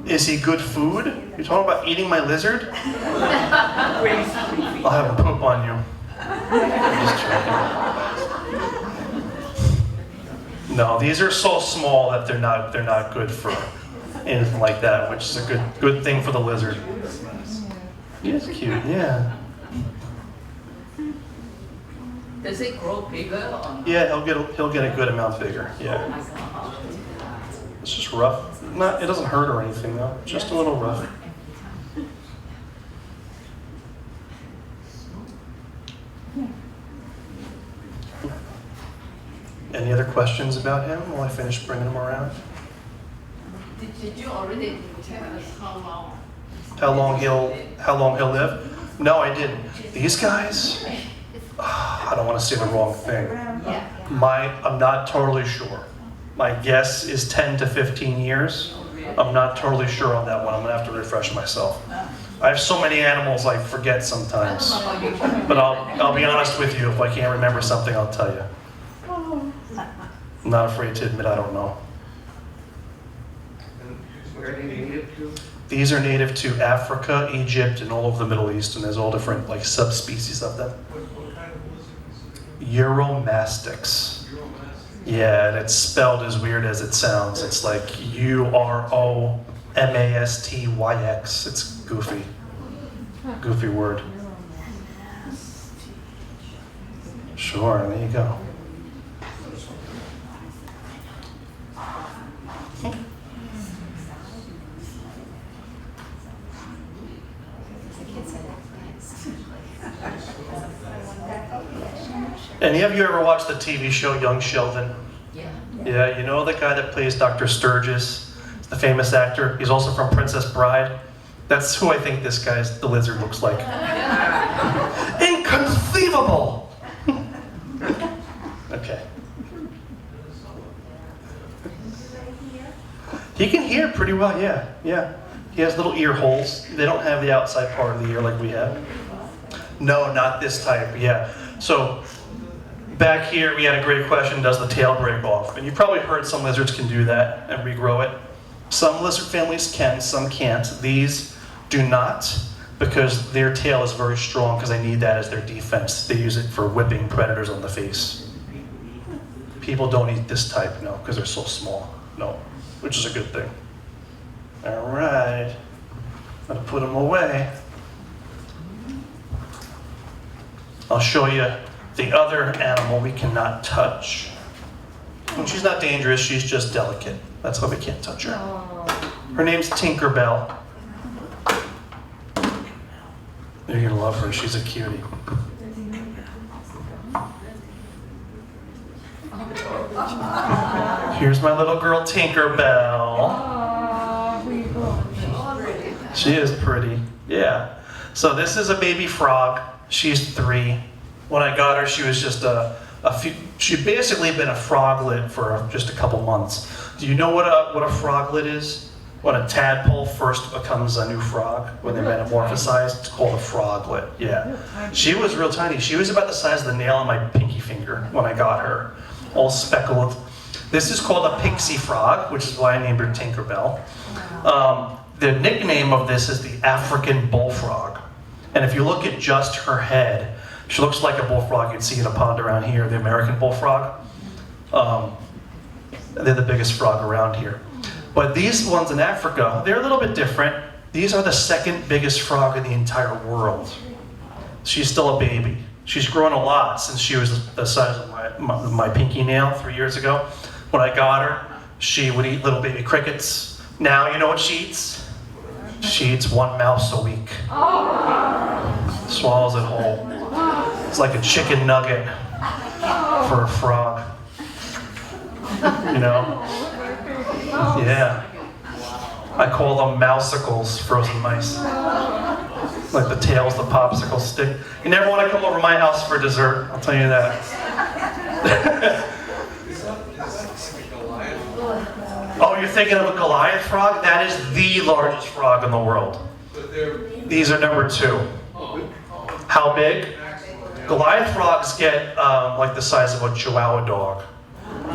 Speaker 3: Is he good food? You're talking about eating my lizard? I'll have him poop on you. I'm just joking. No, these are so small that they're not good for anything like that, which is a good thing for the lizard. He's cute, yeah.
Speaker 4: Does it grow bigger or not?
Speaker 3: Yeah, he'll get a good amount bigger. Yeah. It's just rough. It doesn't hurt or anything though. Just a little rough. Any other questions about him while I finish bringing him around?
Speaker 4: Did you already tell us how long?
Speaker 3: How long he'll live? No, I didn't. These guys, I don't want to say the wrong thing. I'm not totally sure. My guess is 10 to 15 years. I'm not totally sure on that one. I'm gonna have to refresh myself. I have so many animals I forget sometimes. But I'll be honest with you. If I can't remember something, I'll tell you. I'm not afraid to admit I don't know.
Speaker 10: Where are they native to?
Speaker 3: These are native to Africa, Egypt, and all over the Middle East, and there's all different like subspecies of them.
Speaker 10: What kind of lizard is it?
Speaker 3: Euromastix. Yeah, and it's spelled as weird as it sounds. It's like Uromastix. M-A-S-T-Y-X. It's goofy. Goofy word. Sure, there you go. Any of you ever watched the TV show Young Sheldon?
Speaker 4: Yeah.
Speaker 3: Yeah, you know the guy that plays Dr. Sturgis, the famous actor? He's also from Princess Bride. That's who I think the lizard looks like. Inconceivable! Okay. He can hear pretty well, yeah. He has little ear holes. They don't have the outside part of the ear like we have. No, not this type, yeah. So, back here we had a great question, does the tail break off? And you've probably heard some lizards can do that and regrow it. Some lizard families can, some can't. These do not, because their tail is very strong because they need that as their defense. They use it for whipping predators on the face. People don't eat this type, no, because they're so small. No, which is a good thing. All right, I'm gonna put them away. I'll show you the other animal we cannot touch. And she's not dangerous, she's just delicate. That's why we can't touch her. Her name's Tinkerbell. You're gonna love her, she's a cutie. Here's my little girl Tinkerbell. She is pretty, yeah. So this is a baby frog. She's 3. When I got her, she was just she'd basically been a froglet for just a couple months. Do you know what a froglet is? When a tadpole first becomes a new frog, when they're metamorphosized, it's called a froglet, yeah. She was real tiny. She was about the size of the nail on my pinky finger when I got her, all speckled. This is called a pixie frog, which is why I named her Tinkerbell. The nickname of this is the African bullfrog. And if you look at just her head, she looks like a bullfrog you'd see in a pond around here, the American bullfrog. They're the biggest frog around here. But these ones in Africa, they're a little bit different. These are the second biggest frog in the entire world. She's still a baby. She's grown a lot since she was the size of my pinky nail 3 years ago. When I got her, she would eat little baby crickets. Now you know what she eats? She eats 1 mouse a week. Swallows it whole. It's like a chicken nugget for a frog. You know? Yeah. I call them mousicles, frozen mice. Like the tails, the popsicle stick. You never want to come over to my house for dessert, I'll tell you that. Oh, you're thinking of a Goliath frog? That is the largest frog in the world. These are number 2. How big? Goliath frogs get like the size of a Chihuahua dog.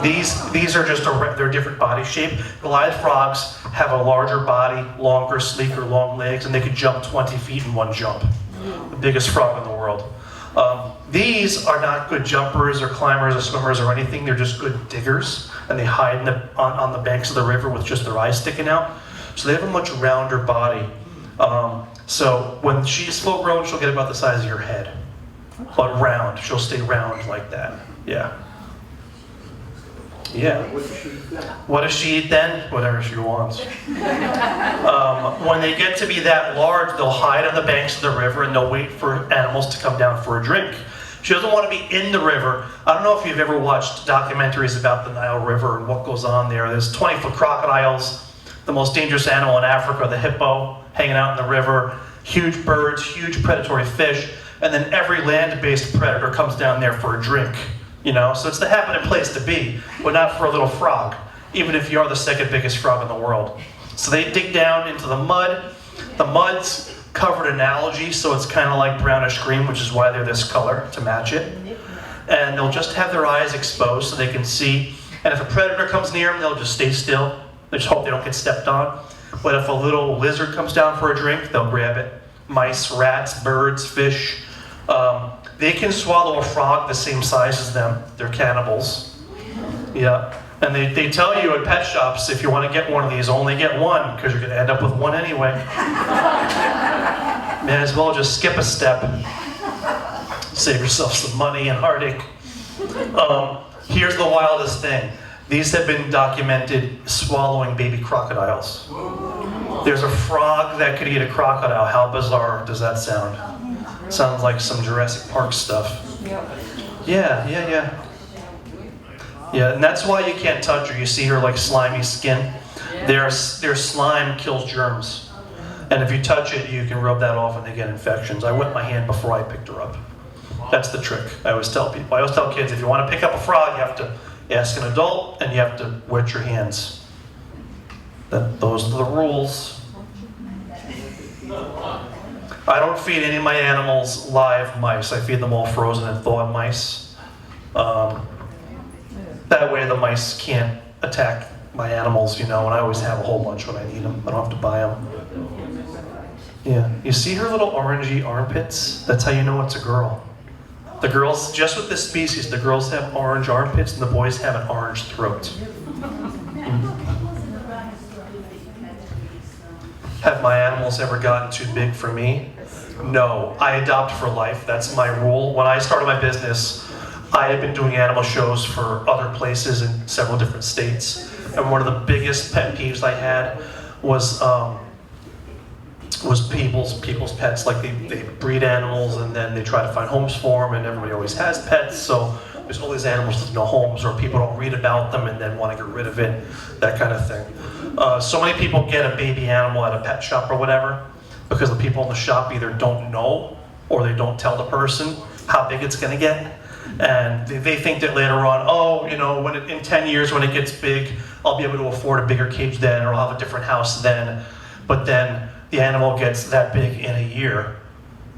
Speaker 3: These are just they're a different body shape. Goliath frogs have a larger body, longer, sleeker, long legs, and they could jump 20 feet in one jump. The biggest frog in the world. These are not good jumpers or climbers or swimmers or anything. They're just good diggers, and they hide on the banks of the river with just their eyes sticking out. So they have a much rounder body. So when she's full grown, she'll get about the size of your head. But round. She'll stay round like that. Yeah. Yeah. What does she eat then? Whatever she wants. When they get to be that large, they'll hide on the banks of the river and they'll wait for animals to come down for a drink. She doesn't want to be in the river. I don't know if you've ever watched documentaries about the Nile River and what goes on there. There's 20-foot crocodiles, the most dangerous animal in Africa, the hippo, hanging out in the river, huge birds, huge predatory fish, and then every land-based predator comes down there for a drink. You know, so it's the happening place to be, but not for a little frog, even if you are the second biggest frog in the world. So they dig down into the mud. The mud's covered in algae, so it's kind of like brownish green, which is why they're this color, to match it. And they'll just have their eyes exposed so they can see. And if a predator comes near them, they'll just stay still. They just hope they don't get stepped on. But if a little lizard comes down for a drink, they'll grab it. Mice, rats, birds, fish. They can swallow a frog the same size as them. They're cannibals. Yeah. And they tell you at pet shops, if you want to get one of these, only get one, because you're going to end up with one anyway. May as well just skip a step. Save yourself some money and heartache. Here's the wildest thing. These have been documented swallowing baby crocodiles. There's a frog that could eat a crocodile. How bizarre does that sound? Sounds like some Jurassic Park stuff. Yeah. Yeah, and that's why you can't touch her. You see her like slimy skin. Their slime kills germs. And if you touch it, you can rub that off and they get infections. I wet my hand before I picked her up. That's the trick. I always tell people. I always tell kids, if you want to pick up a frog, you have to ask an adult and you have to wet your hands. Those are the rules. I don't feed any of my animals live mice. I feed them all frozen and thawed mice. That way the mice can't attack my animals, and I always have a whole bunch when I need them. I don't have to buy them. Yeah, you see her little orangey armpits? That's how you know it's a girl. The girls, just with this species, the girls have orange armpits and the boys have an orange throat. Have my animals ever gotten too big for me? No, I adopt for life. That's my rule. When I started my business, I had been doing animal shows for other places in several different states. And one of the biggest pet peeves I had was people's pets. Like they breed animals and then they try to find homes for them, and everybody always has pets. So there's all these animals with no homes, or people don't read about them and then want to get rid of it, that kind of thing. So many people get a baby animal at a pet shop or whatever because the people in the shop either don't know or they don't tell the person how big it's going to get. And they think that later on, in 10 years when it gets big, I'll be able to afford a bigger cage then, or I'll have a different house then. But then the animal gets that big in a year,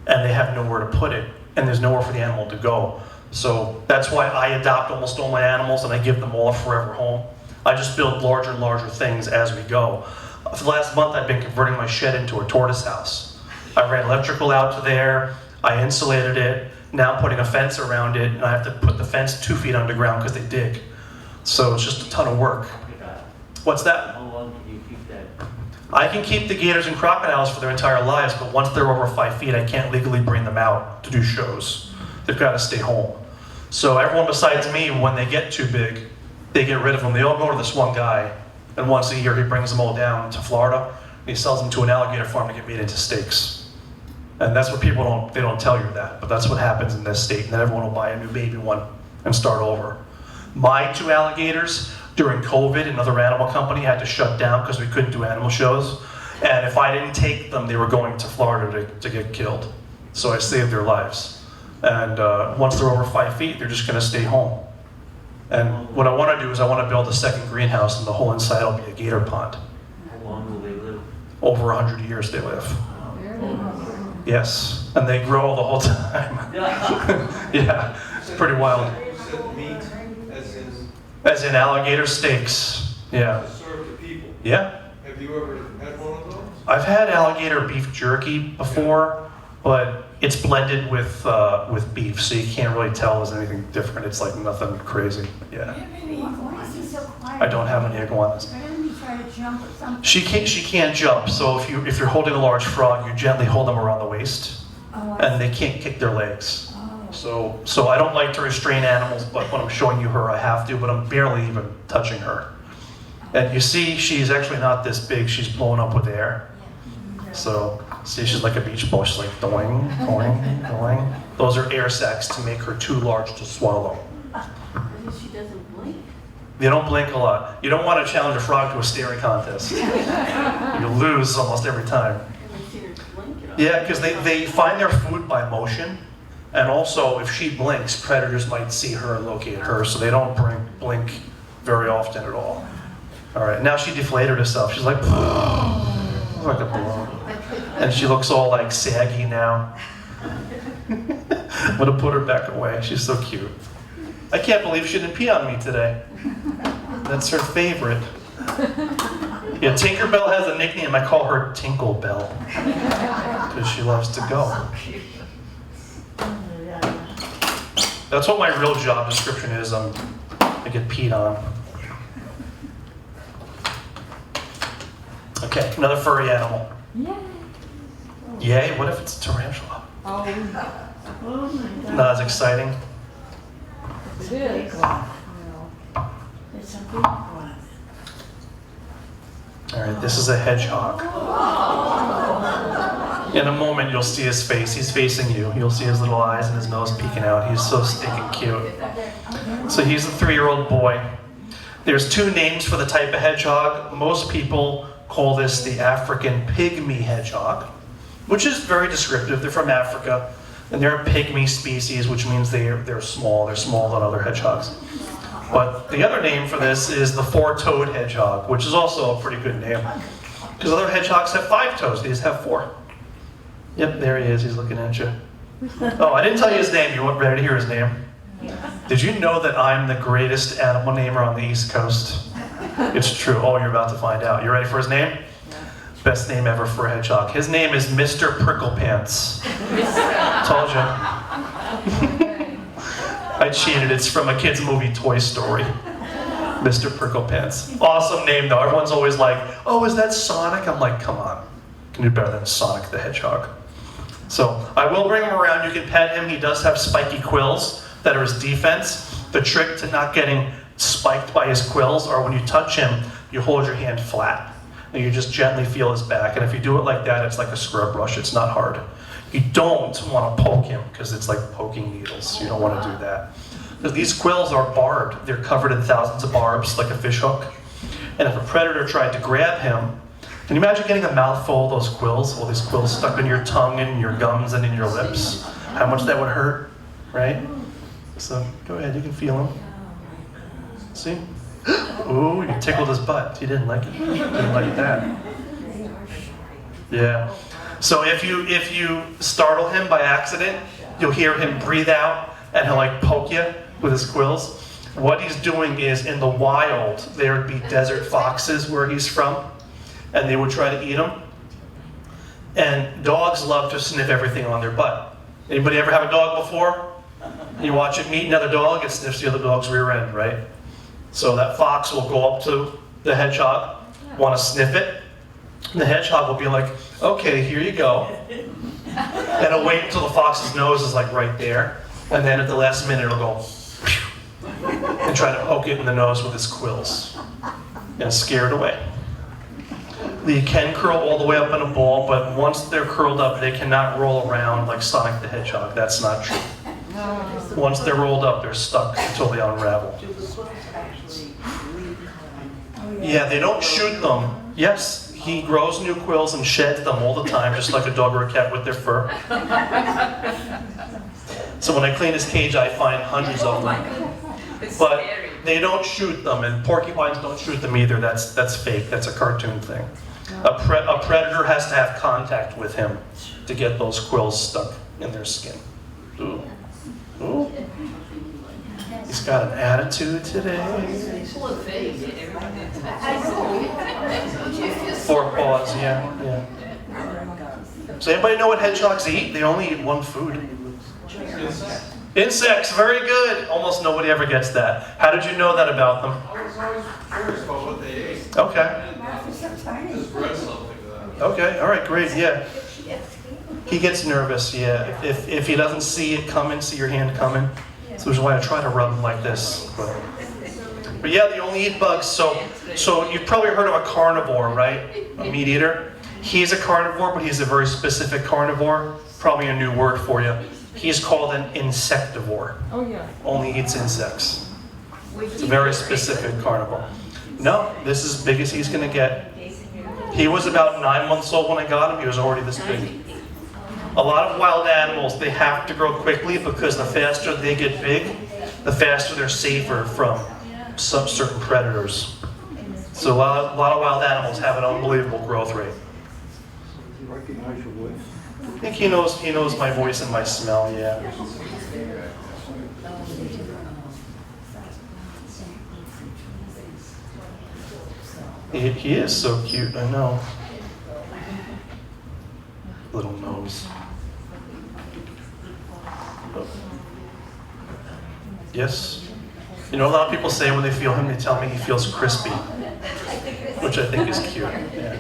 Speaker 3: and they have nowhere to put it, and there's nowhere for the animal to go. So that's why I adopt almost all my animals, and I give them all a forever home. I just build larger and larger things as we go. For the last month, I've been converting my shed into a tortoise house. I ran electrical out to there, I insulated it. Now I'm putting a fence around it, and I have to put the fence 2 feet underground because they dig. So it's just a ton of work. What's that?
Speaker 11: How long can you keep that?
Speaker 3: I can keep the gators and crocodiles for their entire lives, but once they're over 5 feet, I can't legally bring them out to do shows. They've got to stay home. So everyone besides me, when they get too big, they get rid of them. They all go to this one guy, and once a year he brings them all down to Florida, and he sells them to an alligator farm to get made into steaks. And that's what people don't tell you that, but that's what happens in this state, and then everyone will buy a new baby one and start over. My 2 alligators, during COVID, another animal company had to shut down because we couldn't do animal shows. And if I didn't take them, they were going to Florida to get killed. So I saved their lives. And once they're over 5 feet, they're just gonna stay home. And what I wanna do is I wanna build a second greenhouse, and the whole inside will be a gator pond.
Speaker 11: How long will they live?
Speaker 3: Over 100 years they live. Yes, and they grow the whole time. Yeah, it's pretty wild.
Speaker 10: You said meat,
Speaker 3: As in alligator steaks, yeah.
Speaker 10: served to people.
Speaker 3: Yeah.
Speaker 10: Have you ever had one of those?
Speaker 3: I've had alligator beef jerky before, but it's blended with beef, so you can't really tell there's anything different. It's like nothing crazy. Yeah.
Speaker 6: Why is he so quiet?
Speaker 3: I don't have any iguanas.
Speaker 6: Why doesn't he try to jump or something?
Speaker 3: She can't jump. So if you're holding a large frog, you gently hold them around the waist, and they can't kick their legs. So I don't like to restrain animals, but when I'm showing you her, I have to. But I'm barely even touching her. And you see, she's actually not this big. She's blown up with air. So see, she's like a beach ball. She's like doing, doing, doing. Those are air sacs to make her too large to swallow.
Speaker 5: She doesn't blink.
Speaker 3: They don't blink a lot. You don't want to challenge a frog to a staring contest. You lose almost every time.
Speaker 5: Haven't seen her blink at all.
Speaker 3: Yeah, because they find their food by motion. And also, if she blinks, predators might see her and locate her, so they don't blink very often at all. All right, now she deflated herself. She's like, like a balloon. And she looks all like saggy now. I'm gonna put her back away. She's so cute. I can't believe she didn't pee on me today. That's her favorite. Yeah, Tinkerbell has a nickname. I call her Tinkle Bell because she loves to go. That's what my real job description is. I get peed on. Okay, another furry animal. Yay, what if it's a tarantula?
Speaker 5: Oh my God.
Speaker 3: Not as exciting.
Speaker 5: It is.
Speaker 6: It's a big one.
Speaker 3: All right, this is a hedgehog. In a moment, you'll see his face. He's facing you. You'll see his little eyes and his nose peeking out. He's so stinking cute. So he's a 3-year-old boy. There's 2 names for the type of hedgehog. Most people call this the African pygmy hedgehog, which is very descriptive. They're from Africa, and they're a pygmy species, which means they're small. They're smaller than other hedgehogs. But the other name for this is the 4-toed hedgehog, which is also a pretty good name. Because other hedgehogs have 5 toes, these have 4. Yep, there he is, he's looking at you. Oh, I didn't tell you his name, you weren't ready to hear his name? Did you know that I'm the greatest animal namer on the East Coast? It's true, oh, you're about to find out. You ready for his name? Best name ever for a hedgehog. His name is Mr. Pricklepants. Told you. I cheated, it's from a kid's movie, Toy Story. Mr. Pricklepants. Awesome name though, everyone's always like, oh, is that Sonic? I'm like, come on, can do better than Sonic the Hedgehog. So, I will bring him around, you can pet him, he does have spiky quills that are his defense. The trick to not getting spiked by his quills are when you touch him, you hold your hand flat. And you just gently feel his back, and if you do it like that, it's like a scrub brush, it's not hard. You don't want to poke him, because it's like poking needles. You don't want to do that. Because these quills are barbed. They're covered in thousands of barbs, like a fish hook. And if a predator tried to grab him, can you imagine getting a mouthful of those quills? All these quills stuck in your tongue and in your gums and in your lips? How much that would hurt, right? So, go ahead, you can feel him. See? Ooh, you tickled his butt. He didn't like it. He didn't like that. Yeah. So if you startle him by accident, you'll hear him breathe out and he'll like poke you with his quills. What he's doing is, in the wild, there would be desert foxes where he's from, and they would try to eat him. And dogs love to sniff everything on their butt. Anybody ever have a dog before? You watch it meet another dog, it sniffs the other dog's rear end, right? So that fox will go up to the hedgehog, want to sniff it. And the hedgehog will be like, okay, here you go. And it'll wait until the fox's nose is like right there. And then at the last minute it'll go, and try to poke it in the nose with its quills. And scare it away. They can curl all the way up in a ball, but once they're curled up, they cannot roll around like Sonic the Hedgehog. That's not true. Once they're rolled up, they're stuck until they unravel. Yeah, they don't shoot them. Yes, he grows new quills and sheds them all the time, just like a dog or a cat with their fur. So when I clean his cage, I find hundreds of them. But they don't shoot them, and porcupines don't shoot them either. That's fake. That's a cartoon thing. A predator has to have contact with him to get those quills stuck in their skin. Ooh. Ooh. He's got an attitude today. Four paws, yeah. So anybody know what hedgehogs eat? They only eat one food. Insects, very good. Almost nobody ever gets that. How did you know that about them?
Speaker 10: I was always curious about what they ate.
Speaker 3: Okay.
Speaker 10: Just read something that.
Speaker 3: Okay, all right, great, yeah. He gets nervous, yeah. If he doesn't see it coming, see your hand coming. So which is why I try to rub him like this. But yeah, they only eat bugs. So you've probably heard of a carnivore, right? A meat eater. He's a carnivore, but he's a very specific carnivore. Probably a new word for you. He's called an insectivore.
Speaker 5: Oh yeah.
Speaker 3: Only eats insects. It's a very specific carnivore. No, this is as big as he's going to get. He was about 9 months old when I got him. He was already this big. A lot of wild animals, they have to grow quickly because the faster they get big, the faster they're safer from some certain predators. So a lot of wild animals have an unbelievable growth rate.
Speaker 12: Does he recognize your voice?
Speaker 3: I think he knows my voice and my smell, yeah. He is so cute, I know. Little nose. Oh. Yes? You know, a lot of people say when they feel him, they tell me he feels crispy, which I think is cute. Yeah.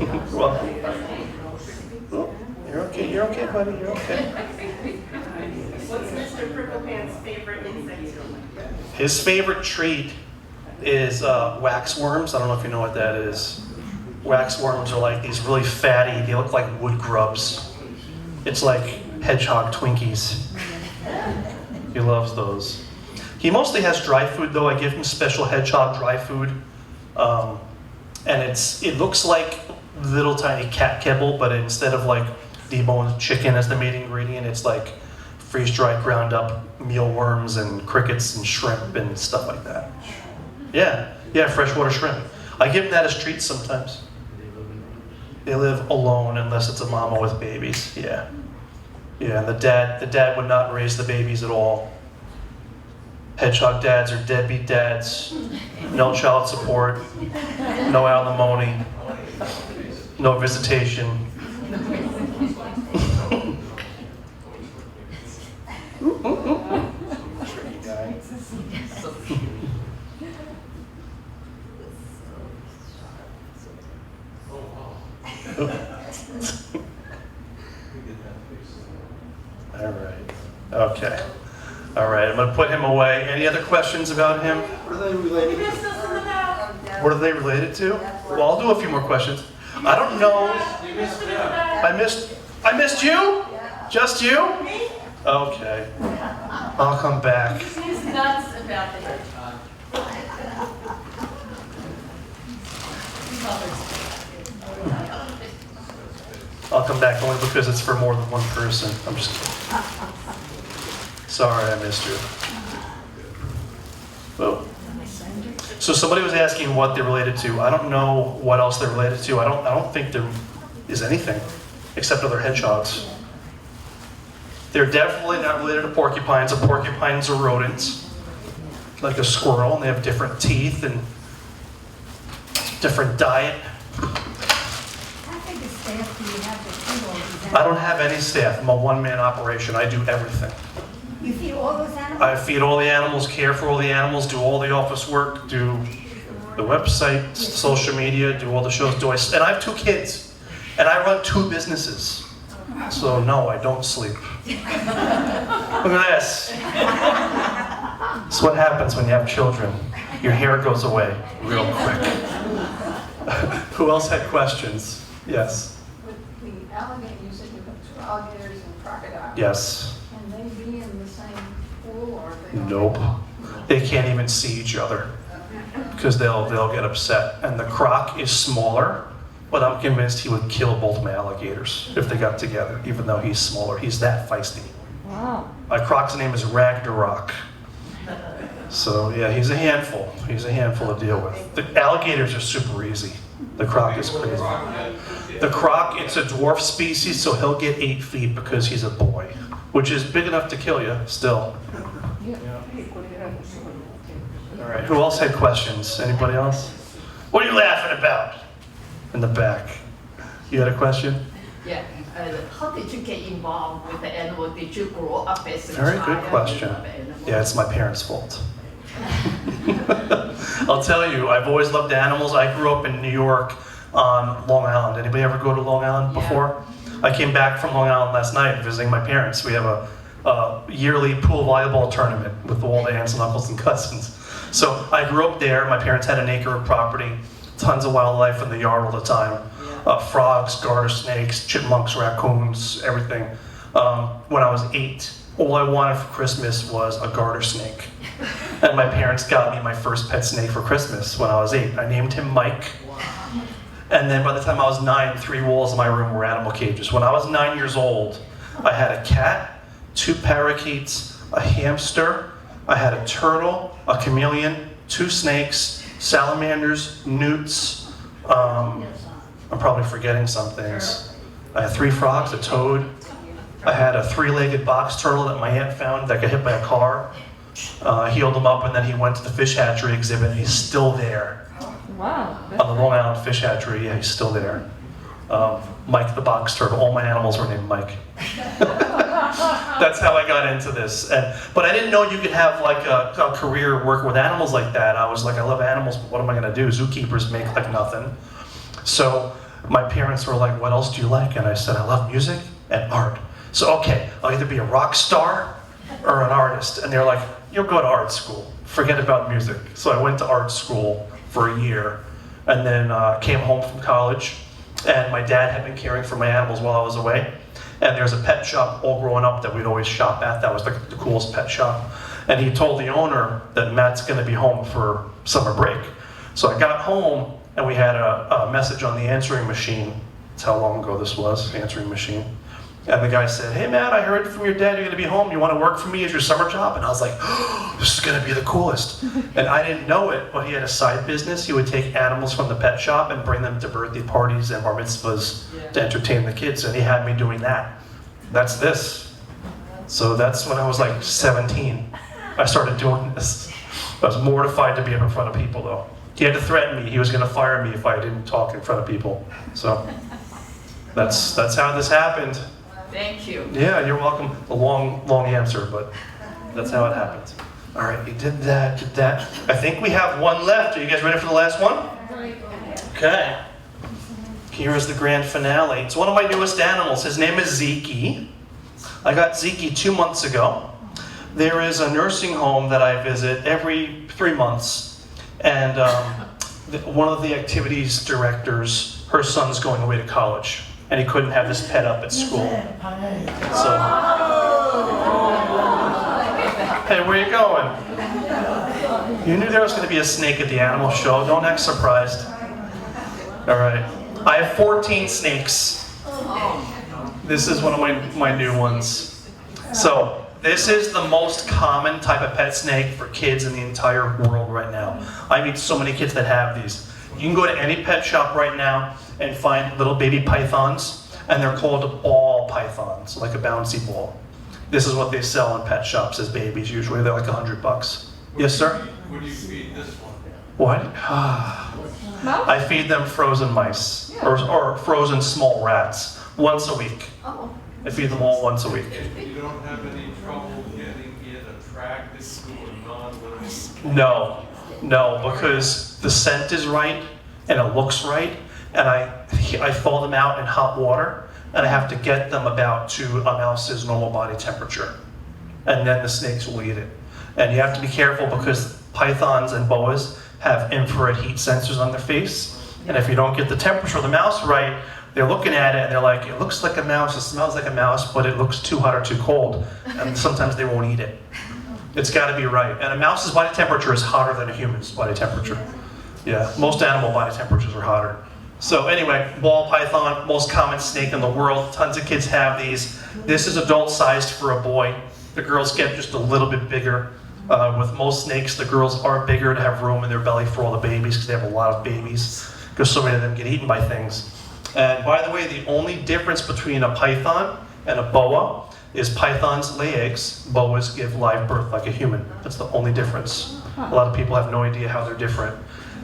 Speaker 3: Well, you're okay, buddy, you're okay.
Speaker 5: What's Mr. Pricklepants' favorite insect?
Speaker 3: His favorite treat is waxworms. I don't know if you know what that is. Waxworms are like these really fatty, they look like wood grubs. It's like hedgehog Twinkies. He loves those. He mostly has dry food though. I give him special hedgehog dry food. And it looks like little tiny cat kibble, but instead of like deboned chicken as the main ingredient, it's like freeze-dried ground up mealworms and crickets and shrimp and stuff like that. Yeah, freshwater shrimp. I give him that as treats sometimes. They live alone unless it's a mama with babies. Yeah, and the dad would not raise the babies at all. Hedgehog dads are deadbeat dads. No child support, no alimony, no visitation. Okay. All right, I'm going to put him away. Any other questions about him?
Speaker 12: What are they related to?
Speaker 3: What are they related to? Well, I'll do a few more questions. I don't know. I missed you? Just you? Okay. I'll come back.
Speaker 4: He's nuts about the hedgehog.
Speaker 3: I'll come back only because it's for more than one person. I'm just kidding. Sorry, I missed you. Well, so somebody was asking what they're related to. I don't know what else they're related to. I don't think there is anything except other hedgehogs. They're definitely not related to porcupines. Porcupines are rodents, like a squirrel, and they have different teeth and different diet.
Speaker 6: How big a staff do you have to feed all these animals?
Speaker 3: I don't have any staff. I'm a one-man operation. I do everything.
Speaker 6: You feed all those animals?
Speaker 3: I feed all the animals, care for all the animals, do all the office work, do the website, social media, do all the shows. And I have 2 kids, and I run 2 businesses. So no, I don't sleep. Look at this. This is what happens when you have children. Your hair goes away real quick. Who else had questions? Yes.
Speaker 9: With the alligator, you said you have 2 alligators and crocodiles.
Speaker 3: Yes.
Speaker 9: Can they be in the same pool or they don't?
Speaker 3: Nope. They can't even see each other because they'll get upset. And the croc is smaller, but I'm convinced he would kill both my alligators if they got together, even though he's smaller. He's that feisty.
Speaker 9: Wow.
Speaker 3: My croc's name is Ragnarok. So yeah, he's a handful. He's a handful to deal with. The alligators are super easy. The croc is crazy. The croc, it's a dwarf species, so he'll get 8 feet because he's a boy, which is big enough to kill you still. All right, who else had questions? Anybody else? What are you laughing about? In the back. You had a question?
Speaker 4: Yeah. How did you get involved with the animal? Did you grow up as a
Speaker 3: Very
Speaker 4: child?
Speaker 3: good question.
Speaker 4: You love animals?
Speaker 3: Yeah, it's my parents' fault. I'll tell you, I've always loved animals. I grew up in New York on Long Island. Anybody ever go to Long Island before? I came back from Long Island last night visiting my parents. We have a yearly pool volleyball tournament with all the aunts and uncles and cousins. So I grew up there. My parents had an acre of property, tons of wildlife in the yard all the time. Frogs, garter snakes, chipmunks, raccoons, everything. When I was 8, all I wanted for Christmas was a garter snake. And my parents got me my first pet snake for Christmas when I was 8. I named him Mike. And then by the time I was 9, 3 walls in my room were animal cages. When I was 9 years old, I had a cat, 2 parakeets, a hamster, I had a turtle, a chameleon, 2 snakes, salamanders, newts. I'm probably forgetting some things. I had 3 frogs, a toad. I had a 3-legged box turtle that my aunt found that got hit by a car. Healed him up, and then he went to the fish hatchery exhibit, and he's still there.
Speaker 9: Wow.
Speaker 3: On the Long Island Fish Hatchery, yeah, he's still there. Mike the box turtle, all my animals were named Mike. That's how I got into this. But I didn't know you could have like a career working with animals like that. I was like, I love animals, but what am I gonna do? Zookeepers make like nothing. So my parents were like, what else do you like? And I said, I love music and art. So, okay, I'll either be a rock star or an artist. And they're like, you'll go to art school. Forget about music. So I went to art school for a year and then came home from college. And my dad had been caring for my animals while I was away. And there's a pet shop all growing up that we'd always shop at. That was the coolest pet shop. And he told the owner that Matt's gonna be home for summer break. So I got home and we had a message on the answering machine. That's how long ago this was, answering machine. And the guy said, hey Matt, I heard from your dad you're gonna be home. You wanna work for me as your summer job? And I was like, oh, this is gonna be the coolest. And I didn't know it, but he had a side business. He would take animals from the pet shop and bring them to birthday parties and bar mitzvahs to entertain the kids. And he had me doing that. That's this. So that's when I was like 17. I started doing this. I was mortified to be up in front of people though. He had to threaten me. He was gonna fire me if I didn't talk in front of people. So that's how this happened.
Speaker 4: Thank you.
Speaker 3: Yeah, you're welcome. A long answer, but that's how it happened. All right, you did that. I think we have one left. Are you guys ready for the last one? Okay. Here is the grand finale. It's one of my newest animals. His name is Zeke. I got Zeke 2 months ago. There is a nursing home that I visit every 3 months, and one of the activities directors, her son's going away to college, and he couldn't have this pet up at school. So, hey, where are you going? You knew there was going to be a snake at the animal show. Don't act surprised. All right. I have 14 snakes. This is one of my new ones. So, this is the most common type of pet snake for kids in the entire world right now. I meet so many kids that have these. You can go to any pet shop right now and find little baby pythons, and they're called ball pythons, like a bouncy ball. This is what they sell in pet shops as babies. Usually they're like $100. Yes, sir?
Speaker 10: What do you feed this one?
Speaker 3: What? I feed them frozen mice or frozen small rats once a week. I feed them all once a week.
Speaker 10: You don't have any trouble getting it attracted to a non-living?
Speaker 3: No, because the scent is right and it looks right, and I thaw them out in hot water, and I have to get them about to a mouse's normal body temperature, and then the snakes will eat it. And you have to be careful because pythons and boas have infrared heat sensors on their face, and if you don't get the temperature of the mouse right, they're looking at it and they're like, it looks like a mouse, it smells like a mouse, but it looks too hot or too cold, and sometimes they won't eat it. It's got to be right. And a mouse's body temperature is hotter than a human's body temperature. Yeah, most animal body temperatures are hotter. So anyway, ball python, most common snake in the world. Tons of kids have these. This is adult-sized for a boy. The girls get just a little bit bigger. With most snakes, the girls are bigger to have room in their belly for all the babies because they have a lot of babies because so many of them get eaten by things. And by the way, the only difference between a python and a boa is pythons lay eggs, boas give live birth like a human. That's the only difference. A lot of people have no idea how they're different.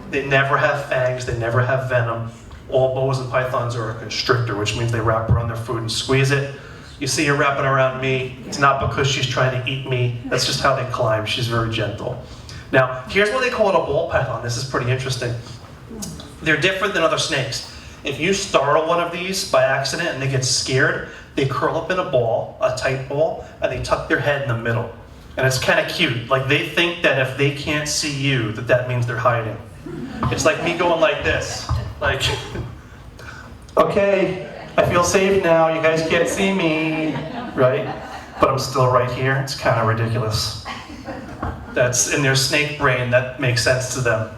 Speaker 3: They never have fangs, they never have venom. All boas and pythons are a constrictor, which means they wrap around their food and squeeze it. You see her wrapping around me, it's not because she's trying to eat me, that's just how they climb. She's very gentle. Now, here's what they call it a ball python. This is pretty interesting. They're different than other snakes. If you startle one of these by accident and they get scared, they curl up in a ball, a tight ball, and they tuck their head in the middle. And it's kind of cute. Like they think that if they can't see you, that means they're hiding. It's like me going like this. Like, okay, I feel safe now, you guys can't see me, right? But I'm still right here, it's kind of ridiculous. That's in their snake brain, that makes sense to them.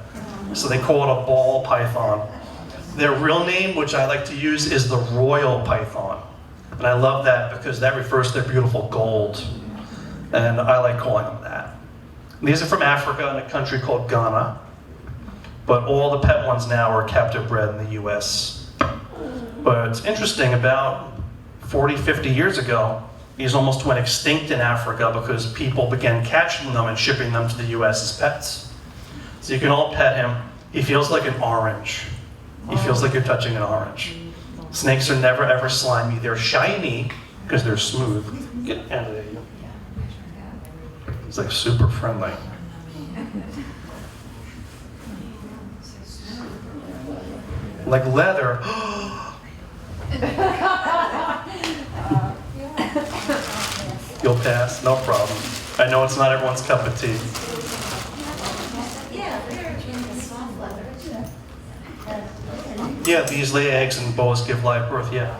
Speaker 3: So they call it a ball python. Their real name, which I like to use, is the royal python. And I love that because that refers to their beautiful gold. And I like calling them that. These are from Africa in a country called Ghana. But all the pet ones now are captive bred in the US. But it's interesting, about 40, 50 years ago, these almost went extinct in Africa because people began catching them and shipping them to the US as pets. So you can all pet him. He feels like an orange. He feels like you're touching an orange. Snakes are never ever slimy. They're shiny because they're smooth. Get out of there, you. He's like super friendly. Like leather. You'll pass, no problem. I know it's not everyone's cup of tea.
Speaker 8: Yeah, they're soft leather.
Speaker 3: Yeah, these lay eggs and boas give live birth, yeah.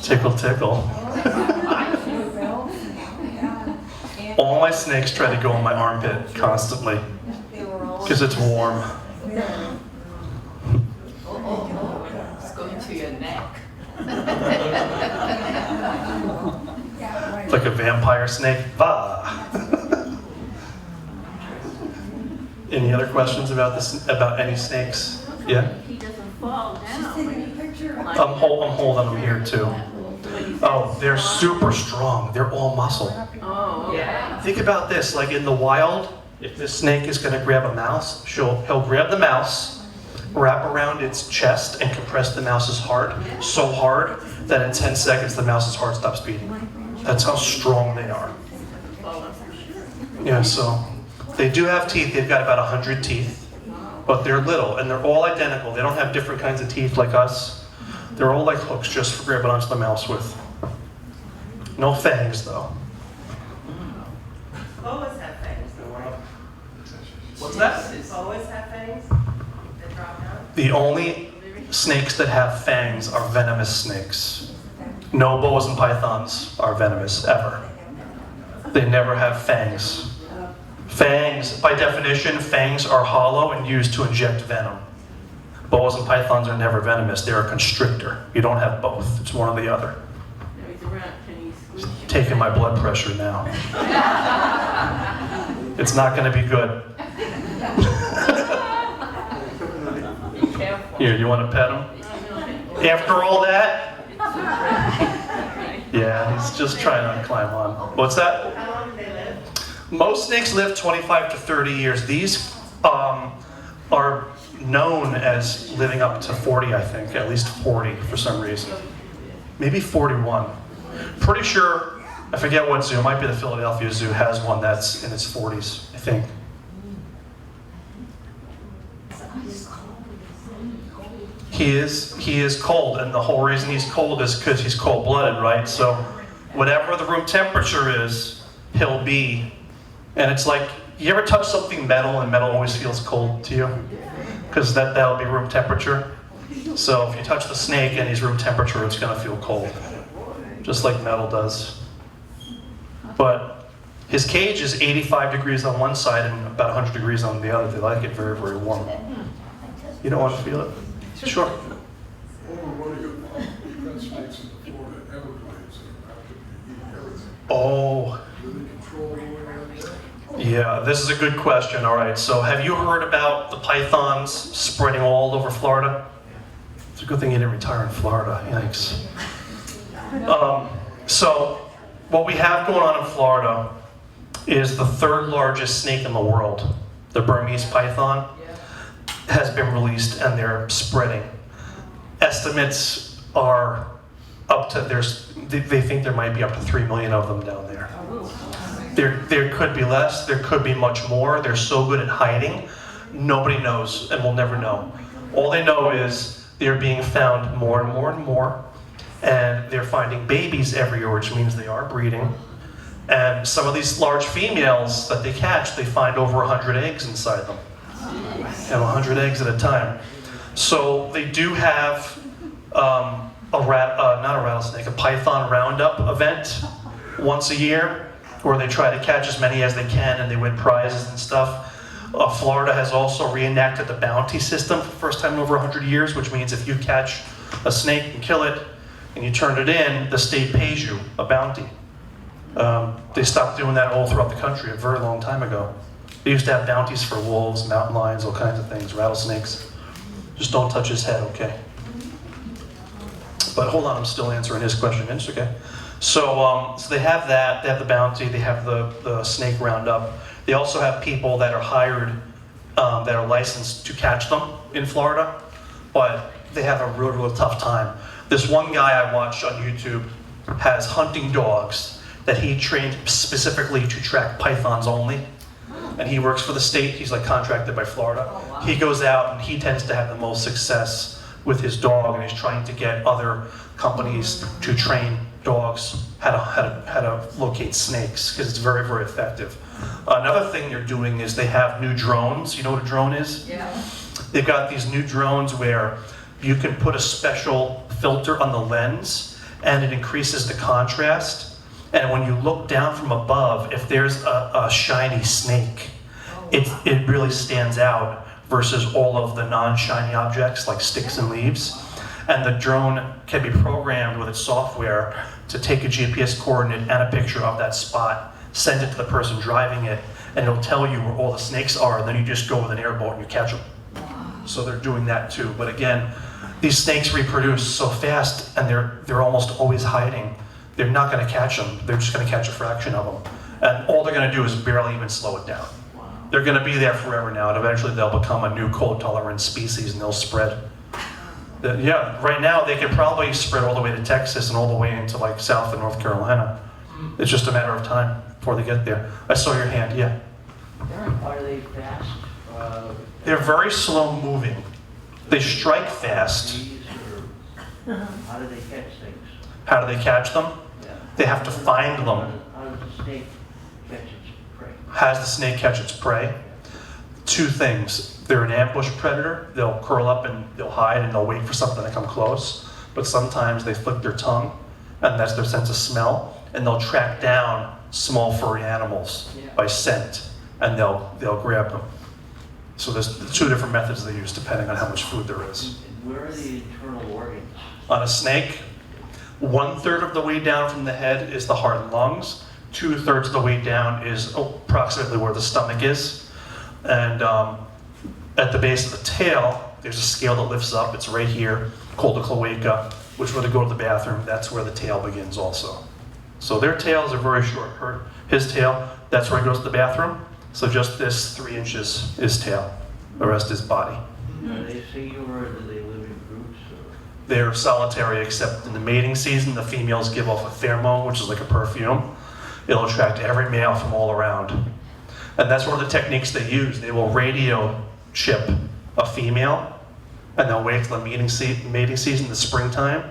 Speaker 3: Tickle, tickle. All my snakes try to go in my armpit constantly because it's warm.
Speaker 4: It's going to your neck.
Speaker 3: It's like a vampire snake. Bah. Any other questions about this? About any snakes? Yeah.
Speaker 7: He doesn't fall down.
Speaker 3: I'm holding them here too. Oh, they're super strong. They're all muscle.
Speaker 7: Oh,
Speaker 4: Yeah.
Speaker 3: Think about this, like in the wild, if this snake is going to grab a mouse, he'll grab the mouse, wrap around its chest, and compress the mouse's heart so hard that in 10 seconds the mouse's heart stops beating. That's how strong they are. Yeah, so they do have teeth. They've got about 100 teeth, but they're little, and they're all identical. They don't have different kinds of teeth like us. They're all like hooks just for grabbing onto the mouse with. No fangs, though.
Speaker 5: Boas have fangs.
Speaker 3: What's that?
Speaker 5: Boas have fangs that drop down.
Speaker 3: The only snakes that have fangs are venomous snakes. No boas and pythons are venomous, ever. They never have fangs. Fangs, by definition, fangs are hollow and used to inject venom. Boas and pythons are never venomous. They're a constrictor. You don't have both. It's one or the other. It's taking my blood pressure now. It's not going to be good. Here, you want to pet him? After all that? Yeah, he's just trying to climb on. What's that?
Speaker 5: How long do they live?
Speaker 3: Most snakes live 25 to 30 years. These are known as living up to 40, I think, at least 40 for some reason. Maybe 41. Pretty sure, I forget what zoo, it might be the Philadelphia Zoo, has one that's in its 40s, I think. He is cold, and the whole reason he's cold is because he's cold-blooded, right? So whatever the room temperature is, he'll be. And it's like, you ever touch something metal and metal always feels cold to you? Because that'll be room temperature. So if you touch the snake and he's room temperature, it's going to feel cold, just like metal does. But his cage is 85 degrees on one side and about 100 degrees on the other. They like it very, very warm. You don't want to feel it? Sure.
Speaker 12: Over one of your pet snakes in the Florida Everglades that are about to eat everything.
Speaker 3: Oh,
Speaker 12: Do they control the way like that?
Speaker 3: yeah, this is a good question. All right, so have you heard about the pythons spreading all over Florida? It's a good thing you didn't retire in Florida. Yikes. So what we have going on in Florida is the third largest snake in the world, the Burmese python, has been released and they're spreading. Estimates are up to, they think there might be up to 3 million of them down there. There could be less, there could be much more. They're so good at hiding, nobody knows and will never know. All they know is they're being found more and more and more, and they're finding babies every year, which means they are breeding. And some of these large females that they catch, they find over 100 eggs inside them. Have 100 eggs at a time. So they do have not a rattlesnake, a python roundup event once a year, where they try to catch as many as they can and they win prizes and stuff. Florida has also reenacted the bounty system for the first time in over 100 years, which means if you catch a snake and kill it and you turn it in, the state pays you a bounty. They stopped doing that all throughout the country a very long time ago. They used to have bounties for wolves, mountain lions, all kinds of things, rattlesnakes. Just don't touch his head, okay? But hold on, I'm still answering his question. It's okay. So they have that, they have the bounty, they have the snake roundup. They also have people that are hired, that are licensed to catch them in Florida, but they have a real, real tough time. This one guy I watched on YouTube has hunting dogs that he trained specifically to track pythons only. and he works for the state. He's like contracted by Florida.
Speaker 4: Oh, wow.
Speaker 3: He goes out and he tends to have the most success with his dog, and he's trying to get other companies to train dogs how to locate snakes, because it's very, very effective. Another thing they're doing is they have new drones. You know what a drone is?
Speaker 4: Yeah.
Speaker 3: They've got these new drones where you can put a special filter on the lens and it increases the contrast. And when you look down from above, if there's a shiny snake, it really stands out versus all of the non-shiny objects like sticks and leaves. And the drone can be programmed with its software to take a GPS coordinate and a picture of that spot, send it to the person driving it, and it'll tell you where all the snakes are, and then you just go with an airboat and you catch them. So they're doing that too. But again, these snakes reproduce so fast, and they're almost always hiding. They're not going to catch them. They're just going to catch a fraction of them. And all they're going to do is barely even slow it down. They're going to be there forever now, and eventually they'll become a new cold-tolerant species, and they'll spread. Yeah, right now they could probably spread all the way to Texas and all the way into like South and North Carolina. It's just a matter of time before they get there. I saw your hand, yeah.
Speaker 11: Are they fast?
Speaker 3: They're very slow moving. They strike fast.
Speaker 11: How do they catch things?
Speaker 3: How do they catch them?
Speaker 11: Yeah.
Speaker 3: They have to find them.
Speaker 11: How does the snake catch its prey?
Speaker 3: How does the snake catch its prey? Two things. They're an ambush predator. They'll curl up and they'll hide and they'll wait for something to come close. But sometimes they flick their tongue, and that's their sense of smell, and they'll track down small furry animals by scent, and they'll grab them. So there's two different methods they use depending on how much food there is.
Speaker 11: And where are the internal organs?
Speaker 3: On a snake, 1/3 of the way down from the head is the heart and lungs. 2/3 of the way down is approximately where the stomach is. And at the base of the tail, there's a scale that lifts up. It's right here, called the cloaca, which when they go to the bathroom, that's where the tail begins also. So their tails are very short. His tail, that's where he goes to the bathroom. So just this 3 inches is tail. The rest is body.
Speaker 11: Are they singular, or do they live in groups? Or?
Speaker 3: They're solitary, except in the mating season, the females give off a pheromone, which is like a perfume. It'll attract every male from all around. And that's one of the techniques they use. They will radio chip a female, and they'll wait till the mating season, the springtime,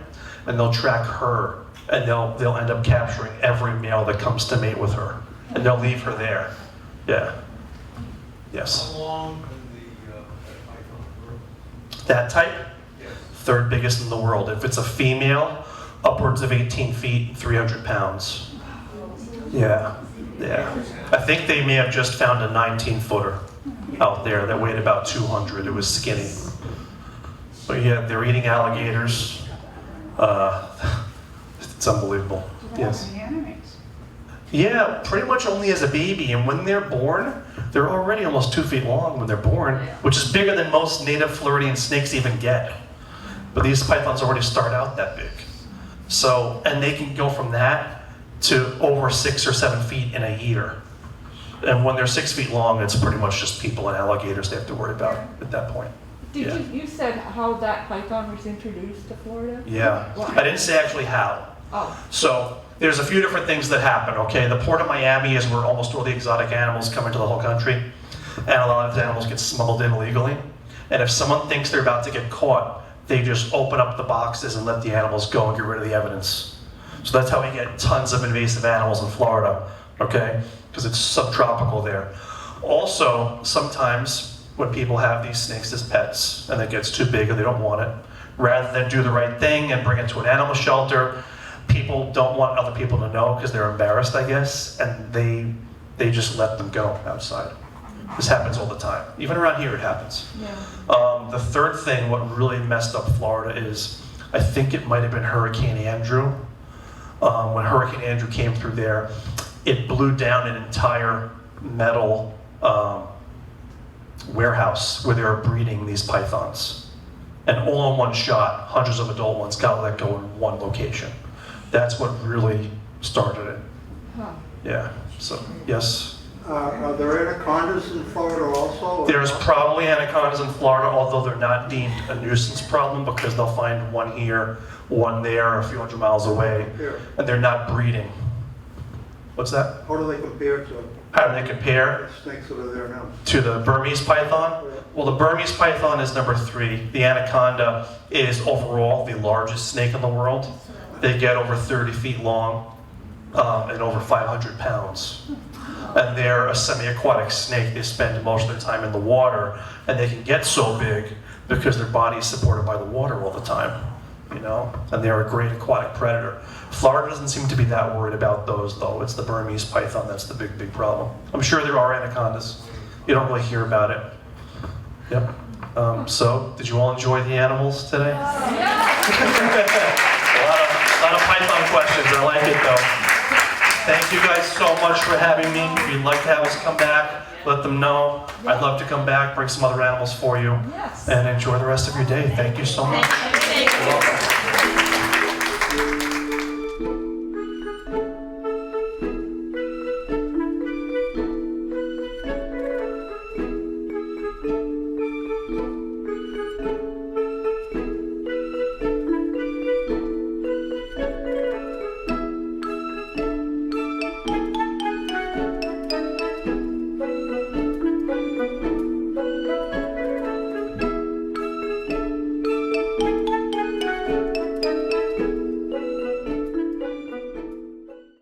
Speaker 3: and they'll track her, and they'll end up capturing every male that comes to mate with her, and they'll leave her there. Yeah. Yes.
Speaker 10: How long can that python grow?
Speaker 3: That type,
Speaker 10: Yes.
Speaker 3: 3rd biggest in the world. If it's a female, upwards of 18 feet, 300 pounds. Yeah. Yeah. I think they may have just found a 19-footer out there that weighed about 200. It was skinny. But yeah, they're eating alligators. It's unbelievable. Yes. Yeah, pretty much only as a baby. And when they're born, they're already almost 2 feet long when they're born, which is bigger than most native Floridian snakes even get. But these pythons already start out that big. So, and they can go from that to over 6 or 7 feet in a year. And when they're 6 feet long, it's pretty much just people and alligators they have to worry about at that point.
Speaker 9: You said how that python was introduced to Florida?
Speaker 3: Yeah.
Speaker 9: Why?
Speaker 3: I didn't say actually how.
Speaker 9: Oh.
Speaker 3: So there's a few different things that happen, okay? The port of Miami is where almost all the exotic animals come into the whole country, and a lot of these animals get smuggled in illegally. And if someone thinks they're about to get caught, they just open up the boxes and let the animals go and get rid of the evidence. So that's how we get tons of invasive animals in Florida, okay? Because it's subtropical there. Also, sometimes when people have these snakes as pets and it gets too big and they don't want it, rather than do the right thing and bring it to an animal shelter, people don't want other people to know because they're embarrassed, I guess, and they just let them go outside. This happens all the time. Even around here it happens.
Speaker 9: Yeah.
Speaker 3: The 3rd thing, what really messed up Florida is, I think it might have been Hurricane Andrew. When Hurricane Andrew came through there, it blew down an entire metal warehouse where they were breeding these pythons. And all in one shot, hundreds of adult ones got let go in one location. That's what really started it.
Speaker 9: Huh.
Speaker 3: Yeah, so, yes.
Speaker 12: Are there anacondas in Florida also?
Speaker 3: There's probably anacondas in Florida, although they're not deemed a nuisance problem because they'll find one here, one there, a few hundred miles away, and they're not breeding. What's that?
Speaker 12: How do they compare to
Speaker 3: How do they compare
Speaker 12: Snakes that are there now.
Speaker 3: to the Burmese python? Well, the Burmese python is number 3. The anaconda is overall the largest snake in the world. They get over 30 feet long and over 500 pounds. And they're a semi-aquatic snake. They spend most of their time in the water, and they can get so big because their body is supported by the water all the time, you know? And they're a great aquatic predator. Florida doesn't seem to be that worried about those, though. It's the Burmese python that's the big, big problem. I'm sure there are anacondas. You don't really hear about it. Yep. So, did you all enjoy the animals today? a lot of python questions. I like it, though. Thank you guys so much for having me. If you'd like to have us come back, let them know. I'd love to come back, bring some other animals for you, and enjoy the rest of your day. Thank you so much.